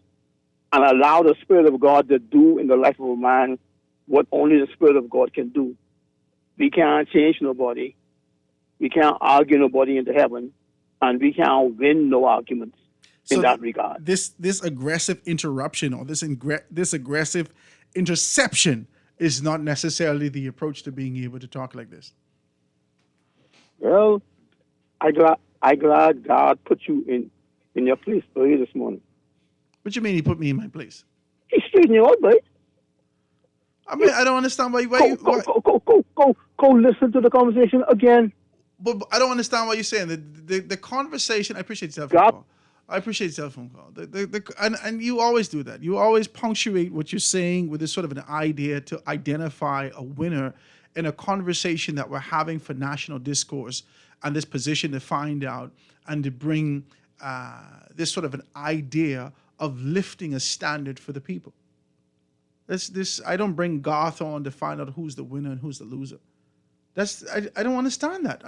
Speaker 20: and allow the Spirit of God to do in the life of a man what only the Spirit of God can do. We can't change nobody. We can't argue nobody into heaven. And we can't win no arguments in that regard.
Speaker 6: This aggressive interruption or this aggressive interception is not necessarily the approach to being able to talk like this.
Speaker 20: Well, I glad God put you in your place early this morning.
Speaker 6: What do you mean He put me in my place?
Speaker 20: He straightened you out, boy.
Speaker 6: I mean, I don't understand why.
Speaker 20: Go listen to the conversation again.
Speaker 6: But I don't understand what you're saying. The conversation. I appreciate yourself. I appreciate the telephone call. And you always do that. You always punctuate what you're saying with this sort of an idea to identify a winner in a conversation that we're having for national discourse, and this position to find out and to bring this sort of an idea of lifting a standard for the people. I don't bring Garth on to find out who's the winner and who's the loser. I don't understand that.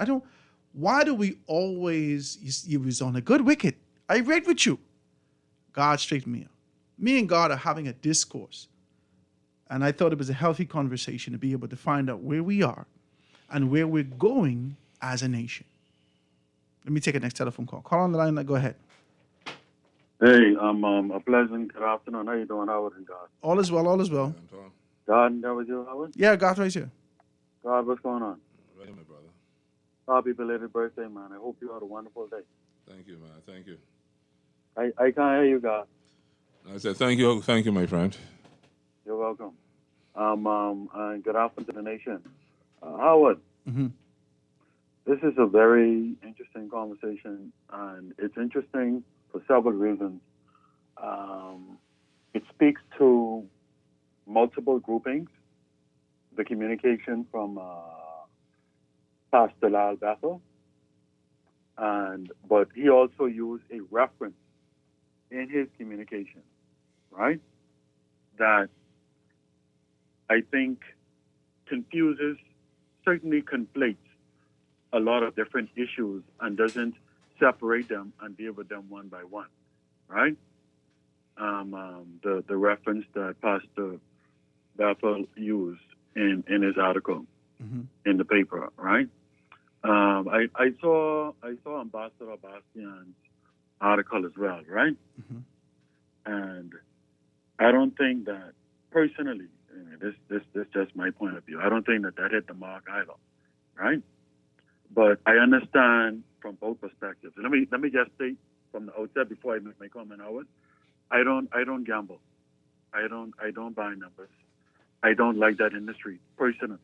Speaker 6: Why do we always, you was on a good wicket. I read with you. God straightened me out. Me and God are having a discourse. And I thought it was a healthy conversation to be able to find out where we are and where we're going as a nation. Let me take a next telephone call. Call on the line. Go ahead.
Speaker 21: Hey, a pleasant good afternoon. How you doing, Howard and God?
Speaker 6: All is well, all is well.
Speaker 21: God, that was you, Howard?
Speaker 6: Yeah, God, right here.
Speaker 21: God, what's going on?
Speaker 15: Ready, my brother.
Speaker 21: Happy belated birthday, man. I hope you had a wonderful day.
Speaker 15: Thank you, man. Thank you.
Speaker 21: I can't hear you, God.
Speaker 15: I said thank you, my friend.
Speaker 21: You're welcome. And good afternoon to the nation. Howard, this is a very interesting conversation, and it's interesting for several reasons. It speaks to multiple groupings, the communication from Pastor Lal Bethel, but he also used a reference in his communication, right? That I think confuses, certainly conflates a lot of different issues and doesn't separate them and deal with them one by one, right? The reference that Pastor Bethel used in his article in the paper, right? I saw Ambassador Bastian's article as well, right? And I don't think that personally, this is just my point of view. I don't think that hit the mark either, right? But I understand from both perspectives. Let me just say from the outset before I make my comment, Howard, I don't gamble. I don't buy numbers. I don't like that industry personally.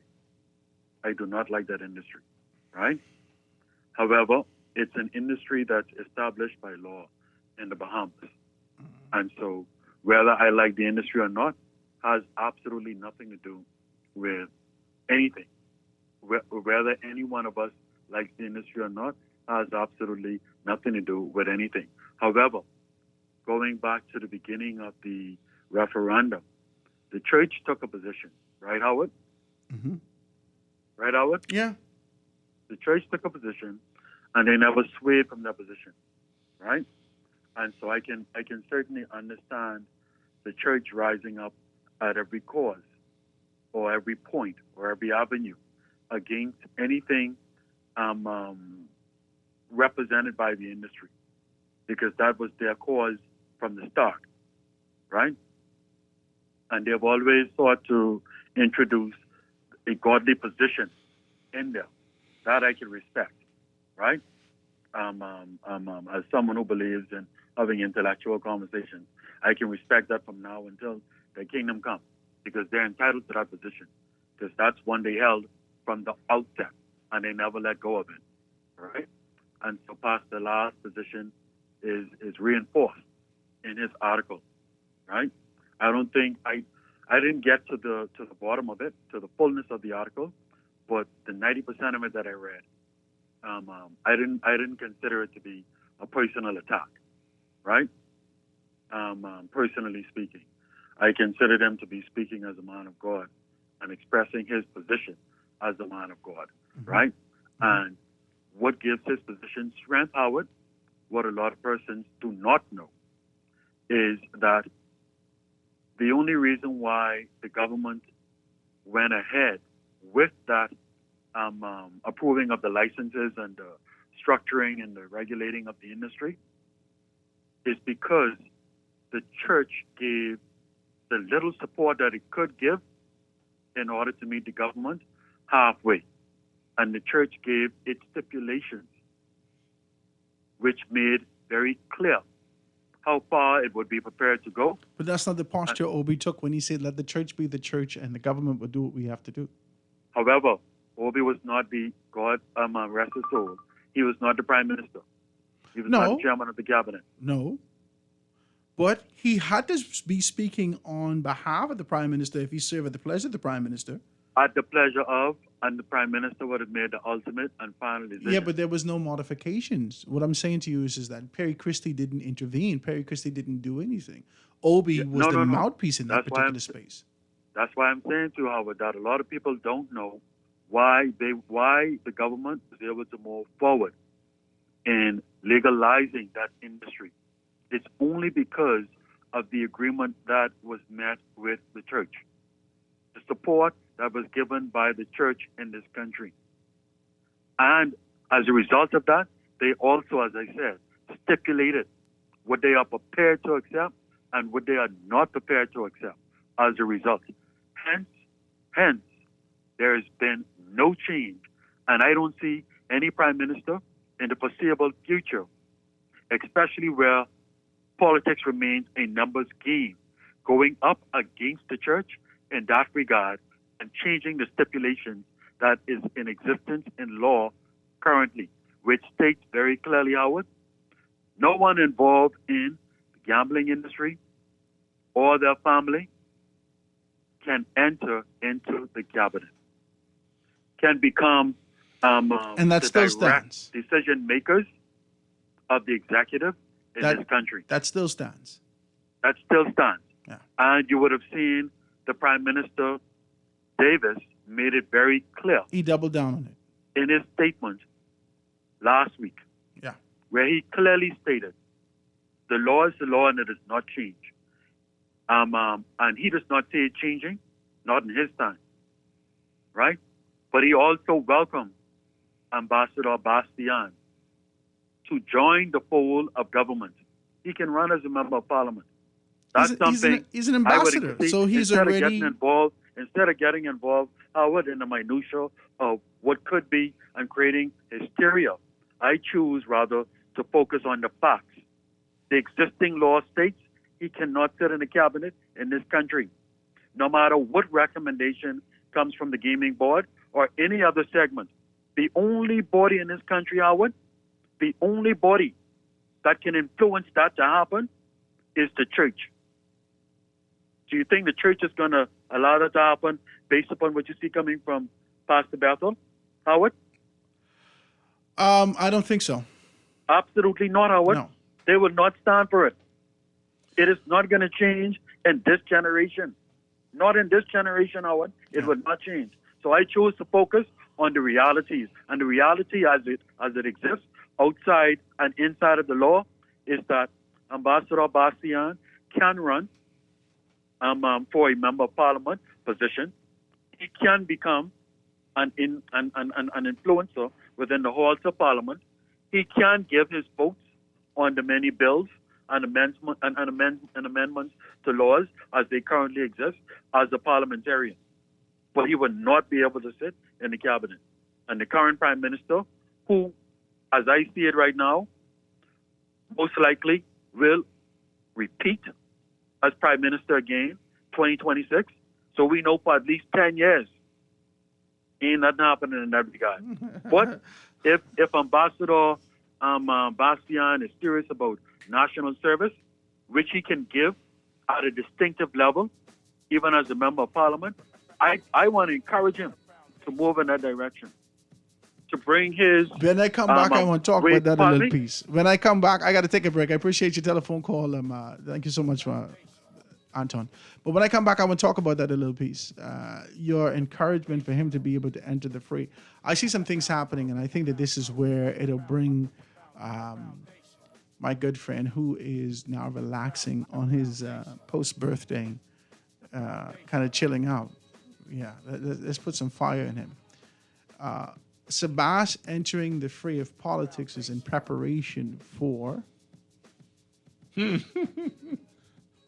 Speaker 21: I do not like that industry, right? However, it's an industry that's established by law in the Bahamas. And so whether I like the industry or not has absolutely nothing to do with anything. Whether any one of us likes the industry or not has absolutely nothing to do with anything. However, going back to the beginning of the referendum, the church took a position, right, Howard? Right, Howard?
Speaker 6: Yeah.
Speaker 21: The church took a position, and they never swayed from that position, right? And so I can certainly understand the church rising up at every cause or every point or every avenue against anything represented by the industry, because that was their cause from the start, right? And they've always sought to introduce a godly position in there. That I can respect, right? As someone who believes in having intellectual conversations, I can respect that from now until the kingdom comes, because they're entitled to that position, because that's one they held from the outset, and they never let go of it, right? And so Pastor Lars' position is reinforced in his article, right? I don't think I didn't get to the bottom of it, to the fullness of the article, but the 90% of it that I read, I didn't consider it to be a personal attack, right? Personally speaking, I considered him to be speaking as a man of God and expressing his position as a man of God, right? And what gives his position strength, Howard, what a lot of persons do not know, is that the only reason why the government went ahead with that approving of the licenses and the structuring and the regulating of the industry is because the church gave the little support that it could give in order to meet the government halfway. And the church gave its stipulations, which made very clear how far it would be prepared to go.
Speaker 6: But that's not the posture Obi took when he said, let the church be the church and the government will do what we have to do.
Speaker 21: However, Obi was not the God, rest his soul. He was not the prime minister. He was not
Speaker 6: No.
Speaker 21: the chairman of the cabinet.
Speaker 6: No. But he had to be speaking on behalf of the Prime Minister if he served at the pleasure of the Prime Minister.
Speaker 21: At the pleasure of, and the Prime Minister would have made the ultimate and final decision.
Speaker 6: Yeah, but there was no modifications. What I'm saying to you is that Perry Christie didn't intervene. Perry Christie didn't do anything. Obi was the mouthpiece in that particular space.
Speaker 21: That's why I'm saying to you, Howard, that a lot of people don't know why the government was able to move forward in legalizing that industry. It's only because of the agreement that was met with the church, the support that was given by the church in this country. And as a result of that, they also, as I said, stipulated what they are prepared to accept and what they are not prepared to accept as a result. Hence, there has been no change. And I don't see any prime minister in the foreseeable future, especially where politics remains a numbers game, going up against the church in that regard and changing the stipulations that is in existence in law currently, which states very clearly, Howard, no one involved in the gambling industry or their family can enter into the cabinet, can become
Speaker 6: and that still stands.
Speaker 21: Decision makers of the executive in this country.
Speaker 6: That still stands.
Speaker 21: That still stands.
Speaker 6: Yeah.
Speaker 21: And you would have seen the Prime Minister Davis made it very clear.
Speaker 6: He doubled down on it.
Speaker 21: In his statement last week.
Speaker 6: Yeah.
Speaker 21: Where he clearly stated, the law is the law and it does not change. And he does not see it changing, not in his time. Right? But he also welcomed Ambassador Bastian to join the fold of government. He can run as a member of parliament. That's something
Speaker 6: he's an ambassador,
Speaker 21: I would
Speaker 6: so he's
Speaker 21: instead
Speaker 6: already
Speaker 21: of getting involved, Howard, in the minutia of what could be and creating hysteria. I choose rather to focus on the facts. The existing law states he cannot sit in the cabinet in this country, no matter what recommendation comes from the gaming board or any other segment. The only body in this country, Howard, the only body that can influence that to happen is the church. Do you think the church is going to allow that to happen based upon what you see coming from Pastor Bethel, Howard?
Speaker 6: I don't think so.
Speaker 21: Absolutely not, Howard.
Speaker 6: No.
Speaker 21: They will not stand for it. It is not going to change in this generation. Not in this generation, Howard. It will not change. So I chose to focus on the realities. And the reality as it exists outside and inside of the law is that Ambassador Bastian can run for a member of parliament position. He can become an influencer within the halls of parliament. He can give his votes on the many bills and amendments to laws as they currently exist as a parliamentarian. But he would not be able to sit in the cabinet. And the current prime minister, who, as I see it right now, most likely will repeat as prime minister again, 2026. So we know for at least 10 years, ain't nothing happening in that regard. But if Ambassador Bastian is serious about national service, which he can give at a distinctive level, even as a member of parliament, I want to encourage him to move in that direction. To bring his...
Speaker 6: When I come back, I want to talk about that a little piece. When I come back, I got to take a break. I appreciate your telephone call. Thank you so much, Anton. But when I come back, I want to talk about that a little piece. Your encouragement for him to be able to enter the fray. I see some things happening, and I think that this is where it'll bring my good friend, who is now relaxing on his post-birthday, kind of chilling out. Yeah, let's put some fire in him. Sabas entering the fray of politics is in preparation for...
Speaker 15: Go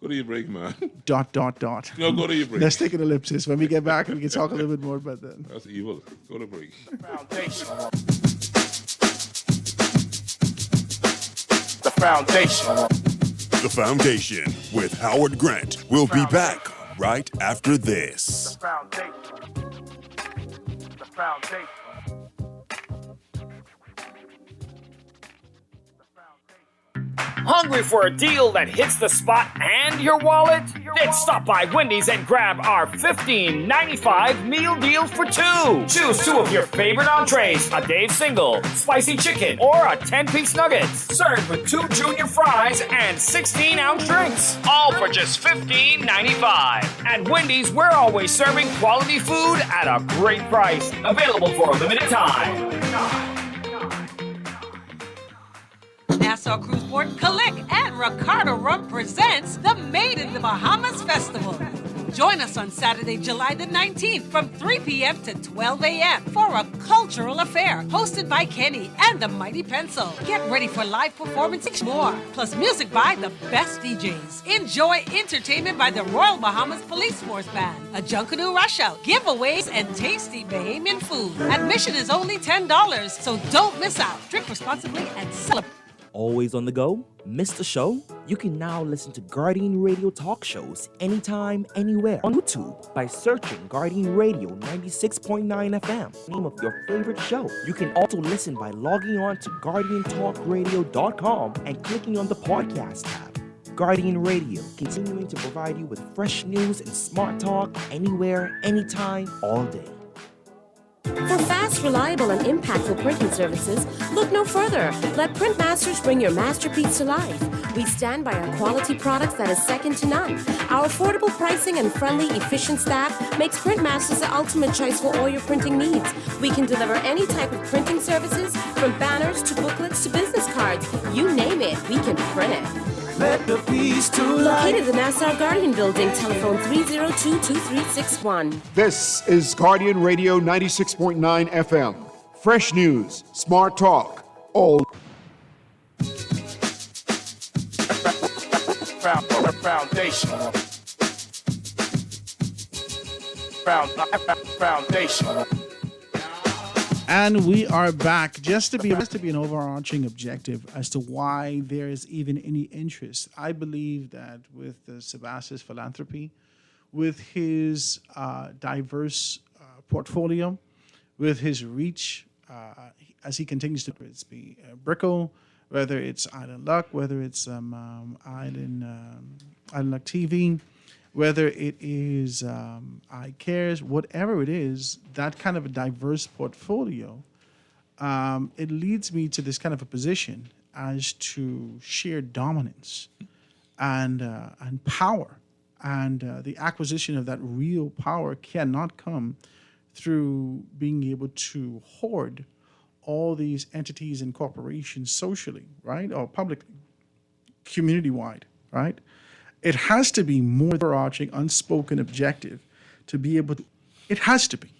Speaker 15: to your break, man. ...
Speaker 6: No,
Speaker 15: go to your break.
Speaker 6: Let's take an ellipsis. When we get back, we can talk a little bit more about that.
Speaker 15: That's evil. Go to break.
Speaker 16: Foundation. The Foundation.
Speaker 7: The Foundation with Howard Grant. We'll be back right after this.
Speaker 16: The Foundation. The Foundation. The Foundation.
Speaker 2: Hungry for a deal that hits the spot and your wallet? Then stop by Wendy's and grab our $15.95 meal deal for two. Choose two of your favorite entrees, a Dave single, spicy chicken, or a 10-piece nuggets. Served with 2 junior fries and 16-ounce drinks. All for just $15.95. At Wendy's, we're always serving quality food at a great price. Available for a limited time.
Speaker 3: Nassau Cruise Port, Kalik, and Ricardo Rum presents the Made in the Bahamas Festival. Join us on Saturday, July the 19th from 3 p.m. to 12 a.m. for a cultural affair hosted by Kenny and the Mighty Pencil. Get ready for live performances more, plus music by the best DJs. Enjoy entertainment by the Royal Bahamas Police Force Band, a Junkanoo Rush Out, giveaways, and tasty Bahamian food. Admission is only $10, so don't miss out. Drink responsibly and celebrate.
Speaker 22: Always on the go? Missed the show? You can now listen to Guardian Radio talk shows anytime, anywhere on YouTube by searching Guardian Radio 96.9 FM, name of your favorite show. You can also listen by logging on to GuardianTalkRadio.com and clicking on the podcast tab. Guardian Radio, continuing to provide you with fresh news and smart talk anywhere, anytime, all day.
Speaker 12: For fast, reliable, and impactful printing services, look no further. Let Printmasters bring your masterpiece to life. We stand by our quality products that is second to none. Our affordable pricing and friendly, efficient staff makes Printmasters the ultimate choice for all your printing needs. We can deliver any type of printing services, from banners to booklets to business cards. You name it, we can print it.
Speaker 11: Let the peace to
Speaker 12: Located in the Nassau Guardian Building, telephone 302-2361.
Speaker 1: This is Guardian Radio 96.9 FM. Fresh news, smart talk, all.
Speaker 16: Foundation.
Speaker 6: And we are back just to be an overarching objective as to why there is even any interest. I believe that with Sebastian's philanthropy, with his diverse portfolio, with his reach, as he continues to, whether it's be Brickle, whether it's Island Luck, whether it's Island Luck TV, whether it is iCares, whatever it is, that kind of a diverse portfolio, it leads me to this kind of a position as to sheer dominance and power. And the acquisition of that real power cannot come through being able to hoard all these entities and corporations socially, right, or publicly, community-wide, right? It has to be more overarching, unspoken objective to be able to, it has to be.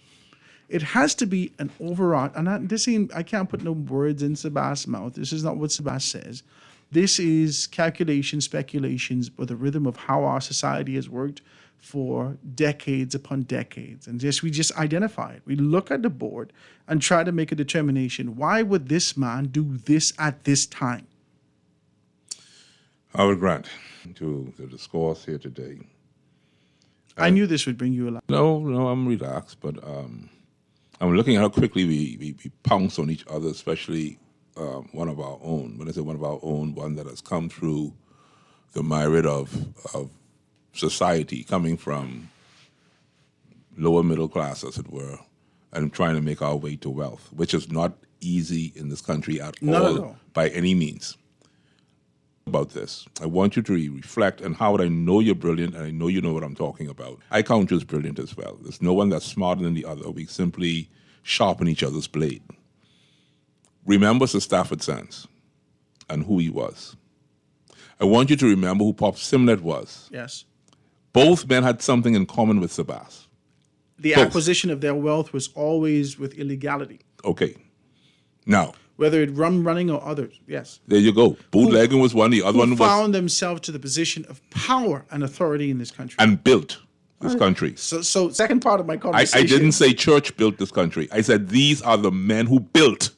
Speaker 6: It has to be an overarching, and I can't put no words in Sebastian's mouth. This is not what Sebastian says. This is calculations, speculations, but the rhythm of how our society has worked for decades upon decades. And we just identify it. We look at the board and try to make a determination. Why would this man do this at this time?
Speaker 15: Howard Grant, to the discourse here today.
Speaker 6: I knew this would bring you a lot.
Speaker 15: No, I'm relaxed, but I'm looking at how quickly we pounce on each other, especially one of our own. When I say one of our own, one that has come through the myriad of society, coming from lower middle class, as it were, and trying to make our way to wealth, which is not easy in this country at all, by any means. About this, I want you to reflect, and Howard, I know you're brilliant, and I know you know what I'm talking about. I count you as brilliant as well. There's no one that's smarter than the other. We simply sharpen each other's blade. Remember Sir Stafford Sands and who he was. I want you to remember who Pop Simlet was.
Speaker 6: Yes.
Speaker 15: Both men had something in common with Sebastian.
Speaker 6: The acquisition of their wealth was always with illegality.
Speaker 15: Okay. Now,
Speaker 6: whether it running or others, yes.
Speaker 15: There you go. Bootlegging was one. The other one was
Speaker 6: found themselves to the position of power and authority in this country
Speaker 15: and built this country.
Speaker 6: So second part of my conversation.
Speaker 15: I didn't say church built this country. I said these are the men who built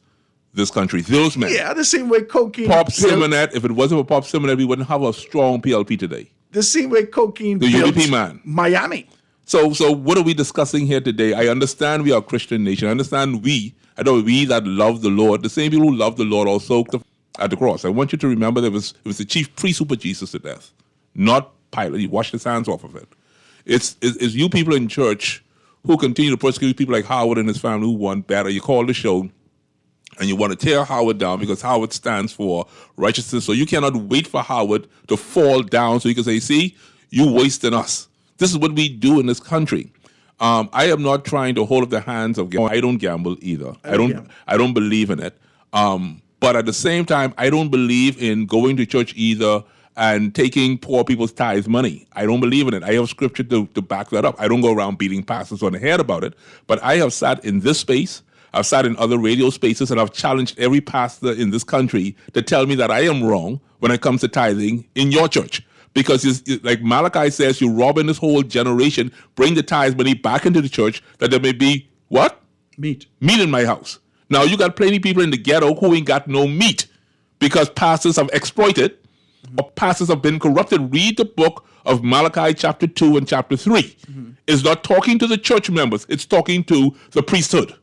Speaker 15: this country. Those men.
Speaker 6: Yeah, the same way cocaine.
Speaker 15: Pop Simonet. If it wasn't for Pop Simonet, we wouldn't have a strong PLP today.
Speaker 6: The same way cocaine.
Speaker 15: The UDP man.
Speaker 6: Miami.
Speaker 15: So what are we discussing here today? I understand we are a Christian nation. I understand we that love the Lord, the same people who love the Lord also. at the cross. I want you to remember that it was the chief priest who put Jesus to death, not Pilate. He washed his hands off of it. It's you people in church who continue to persecute people like Howard and his family who want better. You call the show and you want to tear Howard down because Howard stands for righteousness. So you cannot wait for Howard to fall down so you can say, see, you wasting us. This is what we do in this country. I am not trying to hold up the hands of gambling. I don't gamble either. I don't believe in it. But at the same time, I don't believe in going to church either and taking poor people's tithes money. I don't believe in it. I have scripture to back that up. I don't go around beating pastors on the head about it. But I have sat in this space, I've sat in other radio spaces, and I've challenged every pastor in this country to tell me that I am wrong when it comes to tithing in your church. Because it's like Malachi says, you're robbing this whole generation, bring the tithes money back into the church that there may be, what?
Speaker 6: Meat
Speaker 15: in my house. Now, you got plenty of people in the ghetto who ain't got no meat because pastors have exploited or pastors have been corrupted. Read the book of Malachi chapter 2 and chapter 3. It's not talking to the church members. It's talking to the priesthood.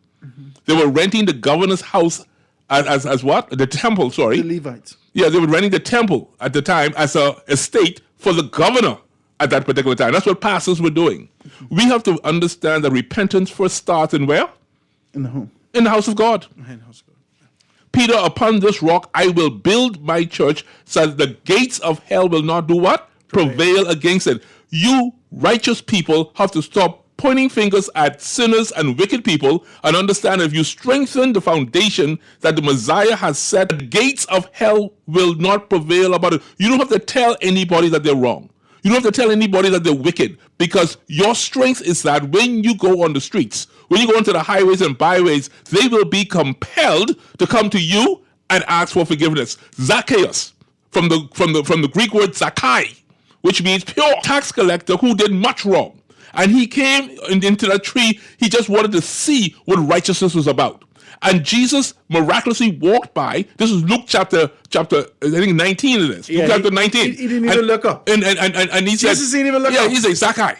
Speaker 15: They were renting the governor's house as what? The temple, sorry.
Speaker 6: The Levites.
Speaker 15: Yeah, they were renting the temple at the time as a estate for the governor at that particular time. That's what pastors were doing. We have to understand that repentance first starts in where?
Speaker 6: In the home.
Speaker 15: In the house of God. Peter, upon this rock I will build my church so that the gates of hell will not do what? Prevail against it. You righteous people have to stop pointing fingers at sinners and wicked people and understand if you strengthen the foundation that the Messiah has set, the gates of hell will not prevail about it. You don't have to tell anybody that they're wrong. You don't have to tell anybody that they're wicked, because your strength is that when you go on the streets, when you go into the highways and byways, they will be compelled to come to you and ask for forgiveness. Zacchaeus, from the Greek word Zacchae, which means pure tax collector who did much wrong. And he came into that tree. He just wanted to see what righteousness was about. And Jesus miraculously walked by. This is Luke chapter I think 19 it is.
Speaker 6: Yeah,
Speaker 15: Luke chapter 19.
Speaker 6: He didn't even look up.
Speaker 15: And he said,
Speaker 6: Jesus didn't even look up.
Speaker 15: Yeah, he said, Zacchae,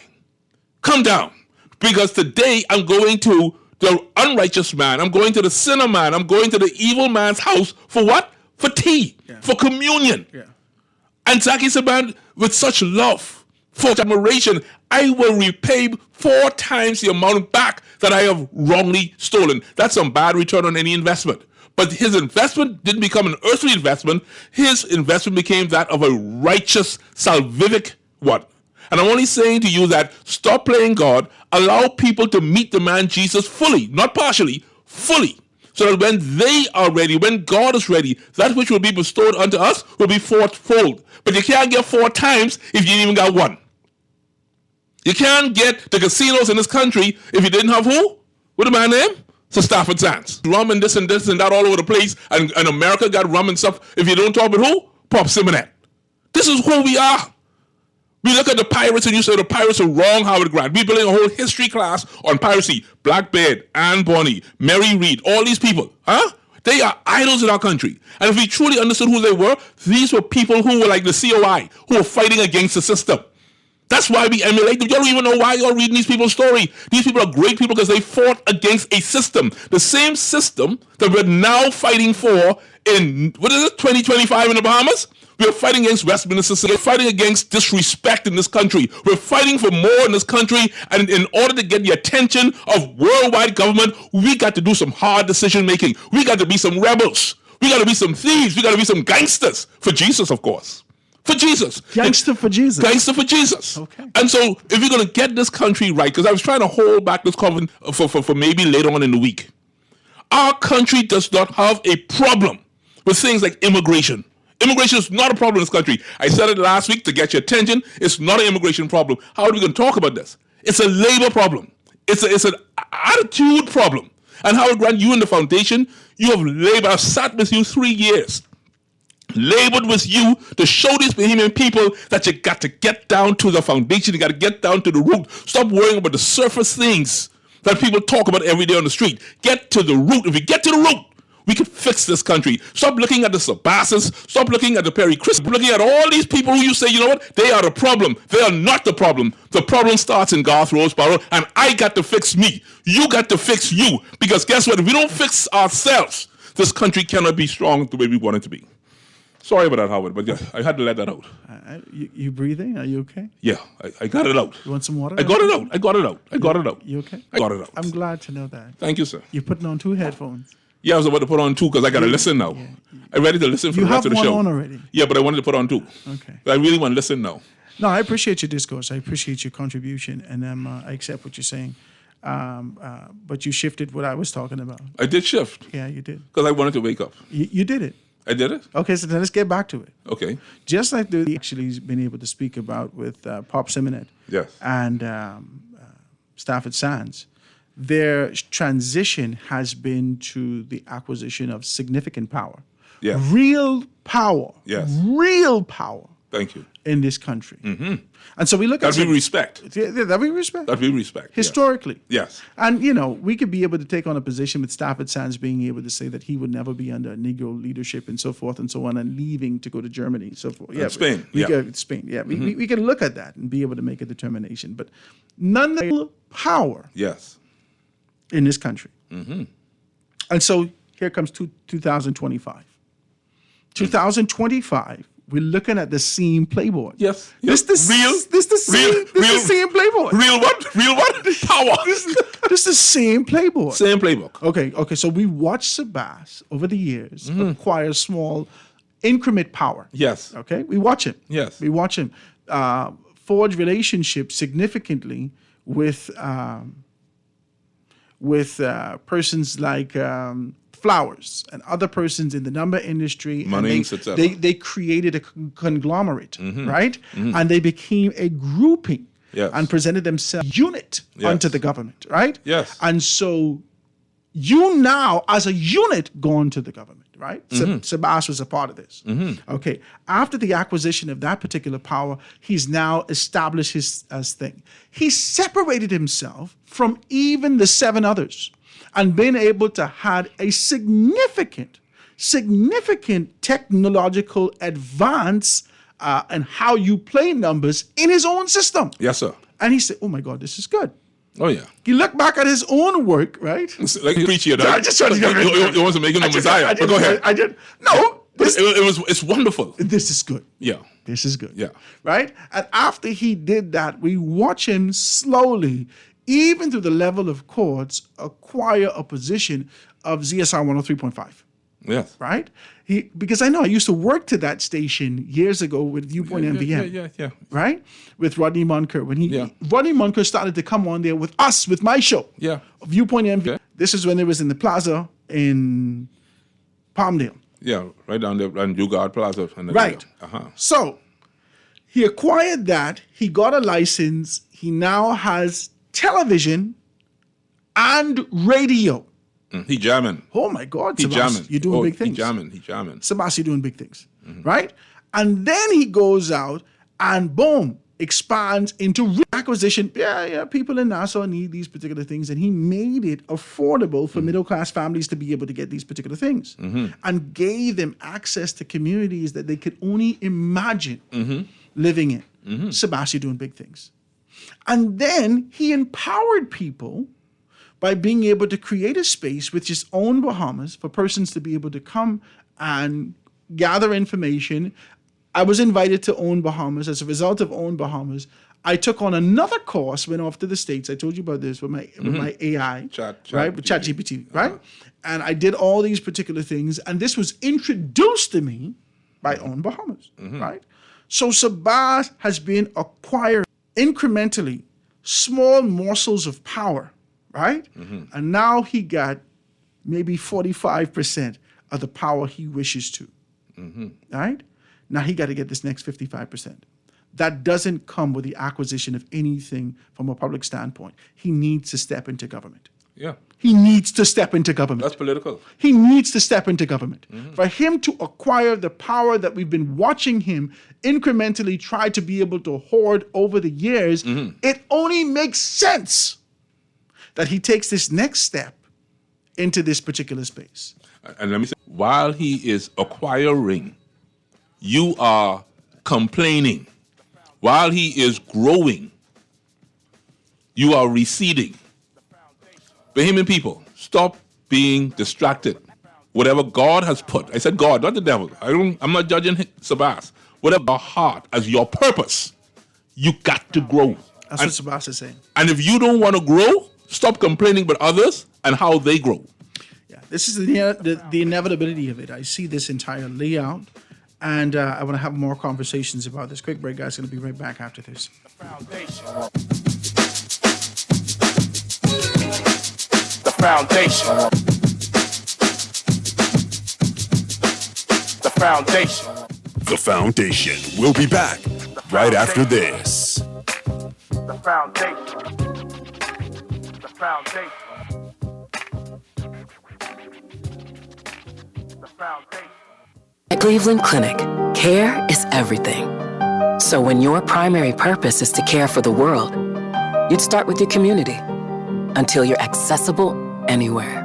Speaker 15: come down. Because today I'm going to the unrighteous man. I'm going to the sinner man. I'm going to the evil man's house for what? For tea, for communion.
Speaker 6: Yeah.
Speaker 15: And Zacchaeus said, man, with such love, for admiration, I will repay 4 times the amount back that I have wrongly stolen. That's some bad return on any investment. But his investment didn't become an earthly investment. His investment became that of a righteous, salvific one. And I'm only saying to you that stop playing God. Allow people to meet the man Jesus fully, not partially, fully. So that when they are ready, when God is ready, that which will be bestowed unto us will be fourfold. But you can't get 4 times if you didn't even got 1. You can't get the casinos in this country if you didn't have who? What a man name? Sir Stafford Sands. Rum and this and that all over the place. And America got rum and stuff. If you don't talk about who? Pop Simonet. This is who we are. We look at the pirates and you say the pirates are wrong, Howard Grant. We're building a whole history class on piracy. Blackbeard, Anne Bonny, Mary Read, all these people. They are idols in our country. And if we truly understood who they were, these were people who were like the COI, who were fighting against the system. That's why we emulate them. You don't even know why you're reading these people's story. These people are great people because they fought against a system. The same system that we're now fighting for in, 2025 in the Bahamas? We're fighting against Westminster. We're fighting against disrespect in this country. We're fighting for more in this country. And in order to get the attention of worldwide government, we got to do some hard decision making. We got to be some rebels. We got to be some thieves. We got to be some gangsters. For Jesus, of course. For Jesus.
Speaker 6: Gangster for Jesus.
Speaker 15: Gangster for Jesus.
Speaker 6: Okay.
Speaker 15: And so if you're going to get this country right, because I was trying to hold back this comment for maybe later on in the week. Our country does not have a problem with things like immigration. Immigration is not a problem in this country. I said it last week to get your attention. It's not an immigration problem. How are we going to talk about this? It's a labor problem. It's an attitude problem. And Howard Grant, you in the foundation, you have labored. I've sat with you 3 years. Labored with you to show these Bahamian people that you got to get down to the foundation. You got to get down to the root. Stop worrying about the surface things that people talk about every day on the street. Get to the root. If you get to the root, we can fix this country. Stop looking at the Sabasas. Stop looking at the Perry Chris. Looking at all these people who you say, you know what? They are the problem. They are not the problem. The problem starts in Garth Roseborough, and I got to fix me. You got to fix you. Because guess what? If we don't fix ourselves, this country cannot be strong the way we want it to be. Sorry about that, Howard, but yeah, I had to let that out.
Speaker 6: You breathing? Are you okay?
Speaker 15: Yeah, I got it out.
Speaker 6: You want some water?
Speaker 15: I got it out. I got it out. I got it out.
Speaker 6: You okay?
Speaker 15: I got it out.
Speaker 6: I'm glad to know that.
Speaker 15: Thank you, sir.
Speaker 6: You're putting on 2 headphones.
Speaker 15: Yeah, I was about to put on 2 because I got to listen now. I'm ready to listen for the rest of the show.
Speaker 6: You have one on already.
Speaker 15: Yeah, but I wanted to put on 2.
Speaker 6: Okay.
Speaker 15: I really want to listen now.
Speaker 6: No, I appreciate your discourse. I appreciate your contribution, and I accept what you're saying. But you shifted what I was talking about.
Speaker 15: I did shift.
Speaker 6: Yeah, you did.
Speaker 15: Because I wanted to wake up.
Speaker 6: You did it.
Speaker 15: I did it?
Speaker 6: Okay, so then let's get back to it.
Speaker 15: Okay.
Speaker 6: Just like the actually been able to speak about with Pop Simonet
Speaker 15: Yes.
Speaker 6: and Stafford Sands, their transition has been to the acquisition of significant power.
Speaker 15: Yes.
Speaker 6: Real power.
Speaker 15: Yes.
Speaker 6: Real power
Speaker 15: Thank you.
Speaker 6: in this country.
Speaker 15: Mm-hmm.
Speaker 6: And so we look at
Speaker 15: That we respect.
Speaker 6: That we respect.
Speaker 15: That we respect.
Speaker 6: Historically.
Speaker 15: Yes.
Speaker 6: And, we could be able to take on a position with Stafford Sands being able to say that he would never be under Negro leadership and so forth and so on, and leaving to go to Germany and so forth. Yeah,
Speaker 15: Spain.
Speaker 6: Spain. Yeah, we can look at that and be able to make a determination. But none of the power
Speaker 15: Yes.
Speaker 6: in this country.
Speaker 15: Mm-hmm.
Speaker 6: And so here comes 2025. 2025. We're looking at the same playboard.
Speaker 15: Yes.
Speaker 6: This the same playboard.
Speaker 15: Real what? Real what? Power.
Speaker 6: This the same playboard.
Speaker 15: Same playbook.
Speaker 6: Okay. So we watched Sabas over the years acquire small increment power.
Speaker 15: Yes.
Speaker 6: Okay. We watch him.
Speaker 15: Yes.
Speaker 6: We watch him forge relationships significantly with persons like Flowers and other persons in the number industry.
Speaker 15: Munnings,
Speaker 6: and
Speaker 15: etc.
Speaker 6: they created a conglomerate,
Speaker 15: Mhm.
Speaker 6: right?
Speaker 15: Mhm.
Speaker 6: And they became a grouping
Speaker 15: Yes.
Speaker 6: and presented themselves unit
Speaker 15: Yes.
Speaker 6: unto the government, right?
Speaker 15: Yes.
Speaker 6: And so you now, as a unit, go into the government, right?
Speaker 15: Mhm.
Speaker 6: Sabas was a part of this.
Speaker 15: Mhm.
Speaker 6: Okay. After the acquisition of that particular power, he's now established his thing. He separated himself from even the 7 others and been able to have a significant technological advance in how you play numbers in his own system.
Speaker 15: Yes, sir.
Speaker 6: And he said, oh my God, this is good.
Speaker 15: Oh, yeah.
Speaker 6: He looked back at his own work, right?
Speaker 15: Like you preach here,
Speaker 6: I just tried to get
Speaker 15: you want to make him a Messiah. But go ahead. It's wonderful.
Speaker 6: This is good.
Speaker 15: Yeah.
Speaker 6: This is good.
Speaker 15: Yeah.
Speaker 6: Right? And after he did that, we watch him slowly, even to the level of courts, acquire a position of ZSR 103.5.
Speaker 15: Yes.
Speaker 6: Right? Because I know I used to work to that station years ago with Viewpoint MVM.
Speaker 15: Yeah.
Speaker 6: Right? With Rodney Munker. Rodney Munker started to come on there with us, with my show.
Speaker 15: Yeah.
Speaker 6: Viewpoint MVM. This is when it was in the plaza in Palmdale.
Speaker 15: Yeah, right down there, on Dugard Plaza.
Speaker 6: Right. So he acquired that. He got a license. He now has television and radio.
Speaker 15: He jamming.
Speaker 6: Oh my God,
Speaker 15: He
Speaker 6: Sabas,
Speaker 15: jamming.
Speaker 6: you're doing big things.
Speaker 15: He jamming.
Speaker 6: Sabas, you're doing big things, right? And then he goes out and boom, expands into acquisition. Yeah, people in Nassau need these particular things. And he made it affordable for middle-class families to be able to get these particular things and gave them access to communities that they could only imagine living in. Sabas, you're doing big things. And then he empowered people by being able to create a space with his own Bahamas for persons to be able to come and gather information. I was invited to Own Bahamas. As a result of Own Bahamas, I took on another course, went off to the States. I told you about this with my AI, right? With ChatGPT, right? And I did all these particular things. And this was introduced to me by Own Bahamas, right? So Sabas has been acquiring incrementally small morsels of power, right? And now he got maybe 45% of the power he wishes to, right? Now he got to get this next 55%. That doesn't come with the acquisition of anything from a public standpoint. He needs to step into government.
Speaker 15: Yeah.
Speaker 6: He needs to step into government.
Speaker 15: That's political.
Speaker 6: He needs to step into government. For him to acquire the power that we've been watching him incrementally try to be able to hoard over the years, it only makes sense that he takes this next step into this particular space.
Speaker 15: And let me say, while he is acquiring, you are complaining. While he is growing, you are receding. Bahamian people, stop being distracted. whatever God has put, I said God, not the devil. I'm not judging Sabas. Whatever heart as your purpose, you got to grow.
Speaker 6: That's what Sabas is saying.
Speaker 15: And if you don't want to grow, stop complaining about others and how they grow.
Speaker 6: Yeah, this is the inevitability of it. I see this entire layout, and I want to have more conversations about this. Quick break, guys. Going to be right back after this.
Speaker 16: The foundation. The foundation.
Speaker 4: The Foundation. We'll be back right after this.
Speaker 16: The foundation. The foundation. The foundation.
Speaker 8: At Cleveland Clinic, care is everything. So when your primary purpose is to care for the world, you'd start with your community until you're accessible anywhere.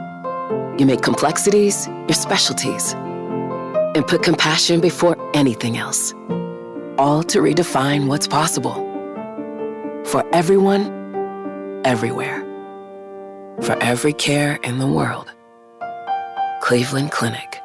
Speaker 8: You make complexities your specialties and put compassion before anything else, all to redefine what's possible. For everyone, everywhere. For every care in the world. Cleveland Clinic.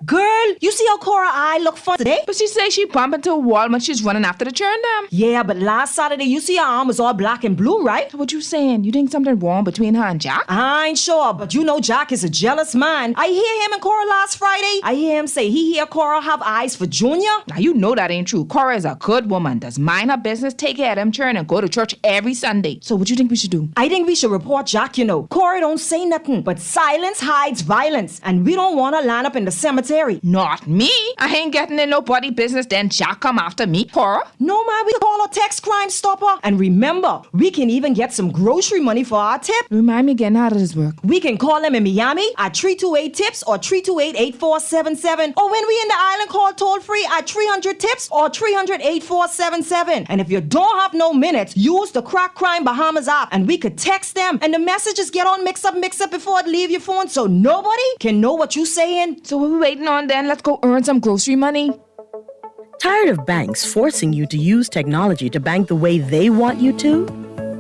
Speaker 23: Girl, you see how Cora I look fun today? But she say she bump into a wall when she's running after the churn dam. Yeah, but last Saturday you see her arm was all black and blue, right? What you saying? You think something wrong between her and Jack? I ain't sure, but you know Jack is a jealous man. I hear him and Cora last Friday. I hear him say he hear Cora have eyes for Junior. Now you know that ain't true. Cora is a good woman, does mind her business, take care of them churn, and go to church every Sunday. So what you think we should do? I think we should report Jack, you know. Cora don't say nothing, but silence hides violence, and we don't want to line up in the cemetery. Not me. I ain't getting in nobody business, then Jack come after me, Cora. No, man, we call a text Crime Stopper. And remember, we can even get some grocery money for our tip. Remind me again, how does this work? We can call them in Miami at 328-TIPS or 328-8477. Or when we in the island, call toll-free at 300-TIPS or 300-8477. And if you don't have no minutes, use the Crack Crime Bahamas app and we could text them and the messages get on mix up before it leave your phone so nobody can know what you saying. So what we waiting on then? Let's go earn some grocery money.
Speaker 24: Tired of banks forcing you to use technology to bank the way they want you to?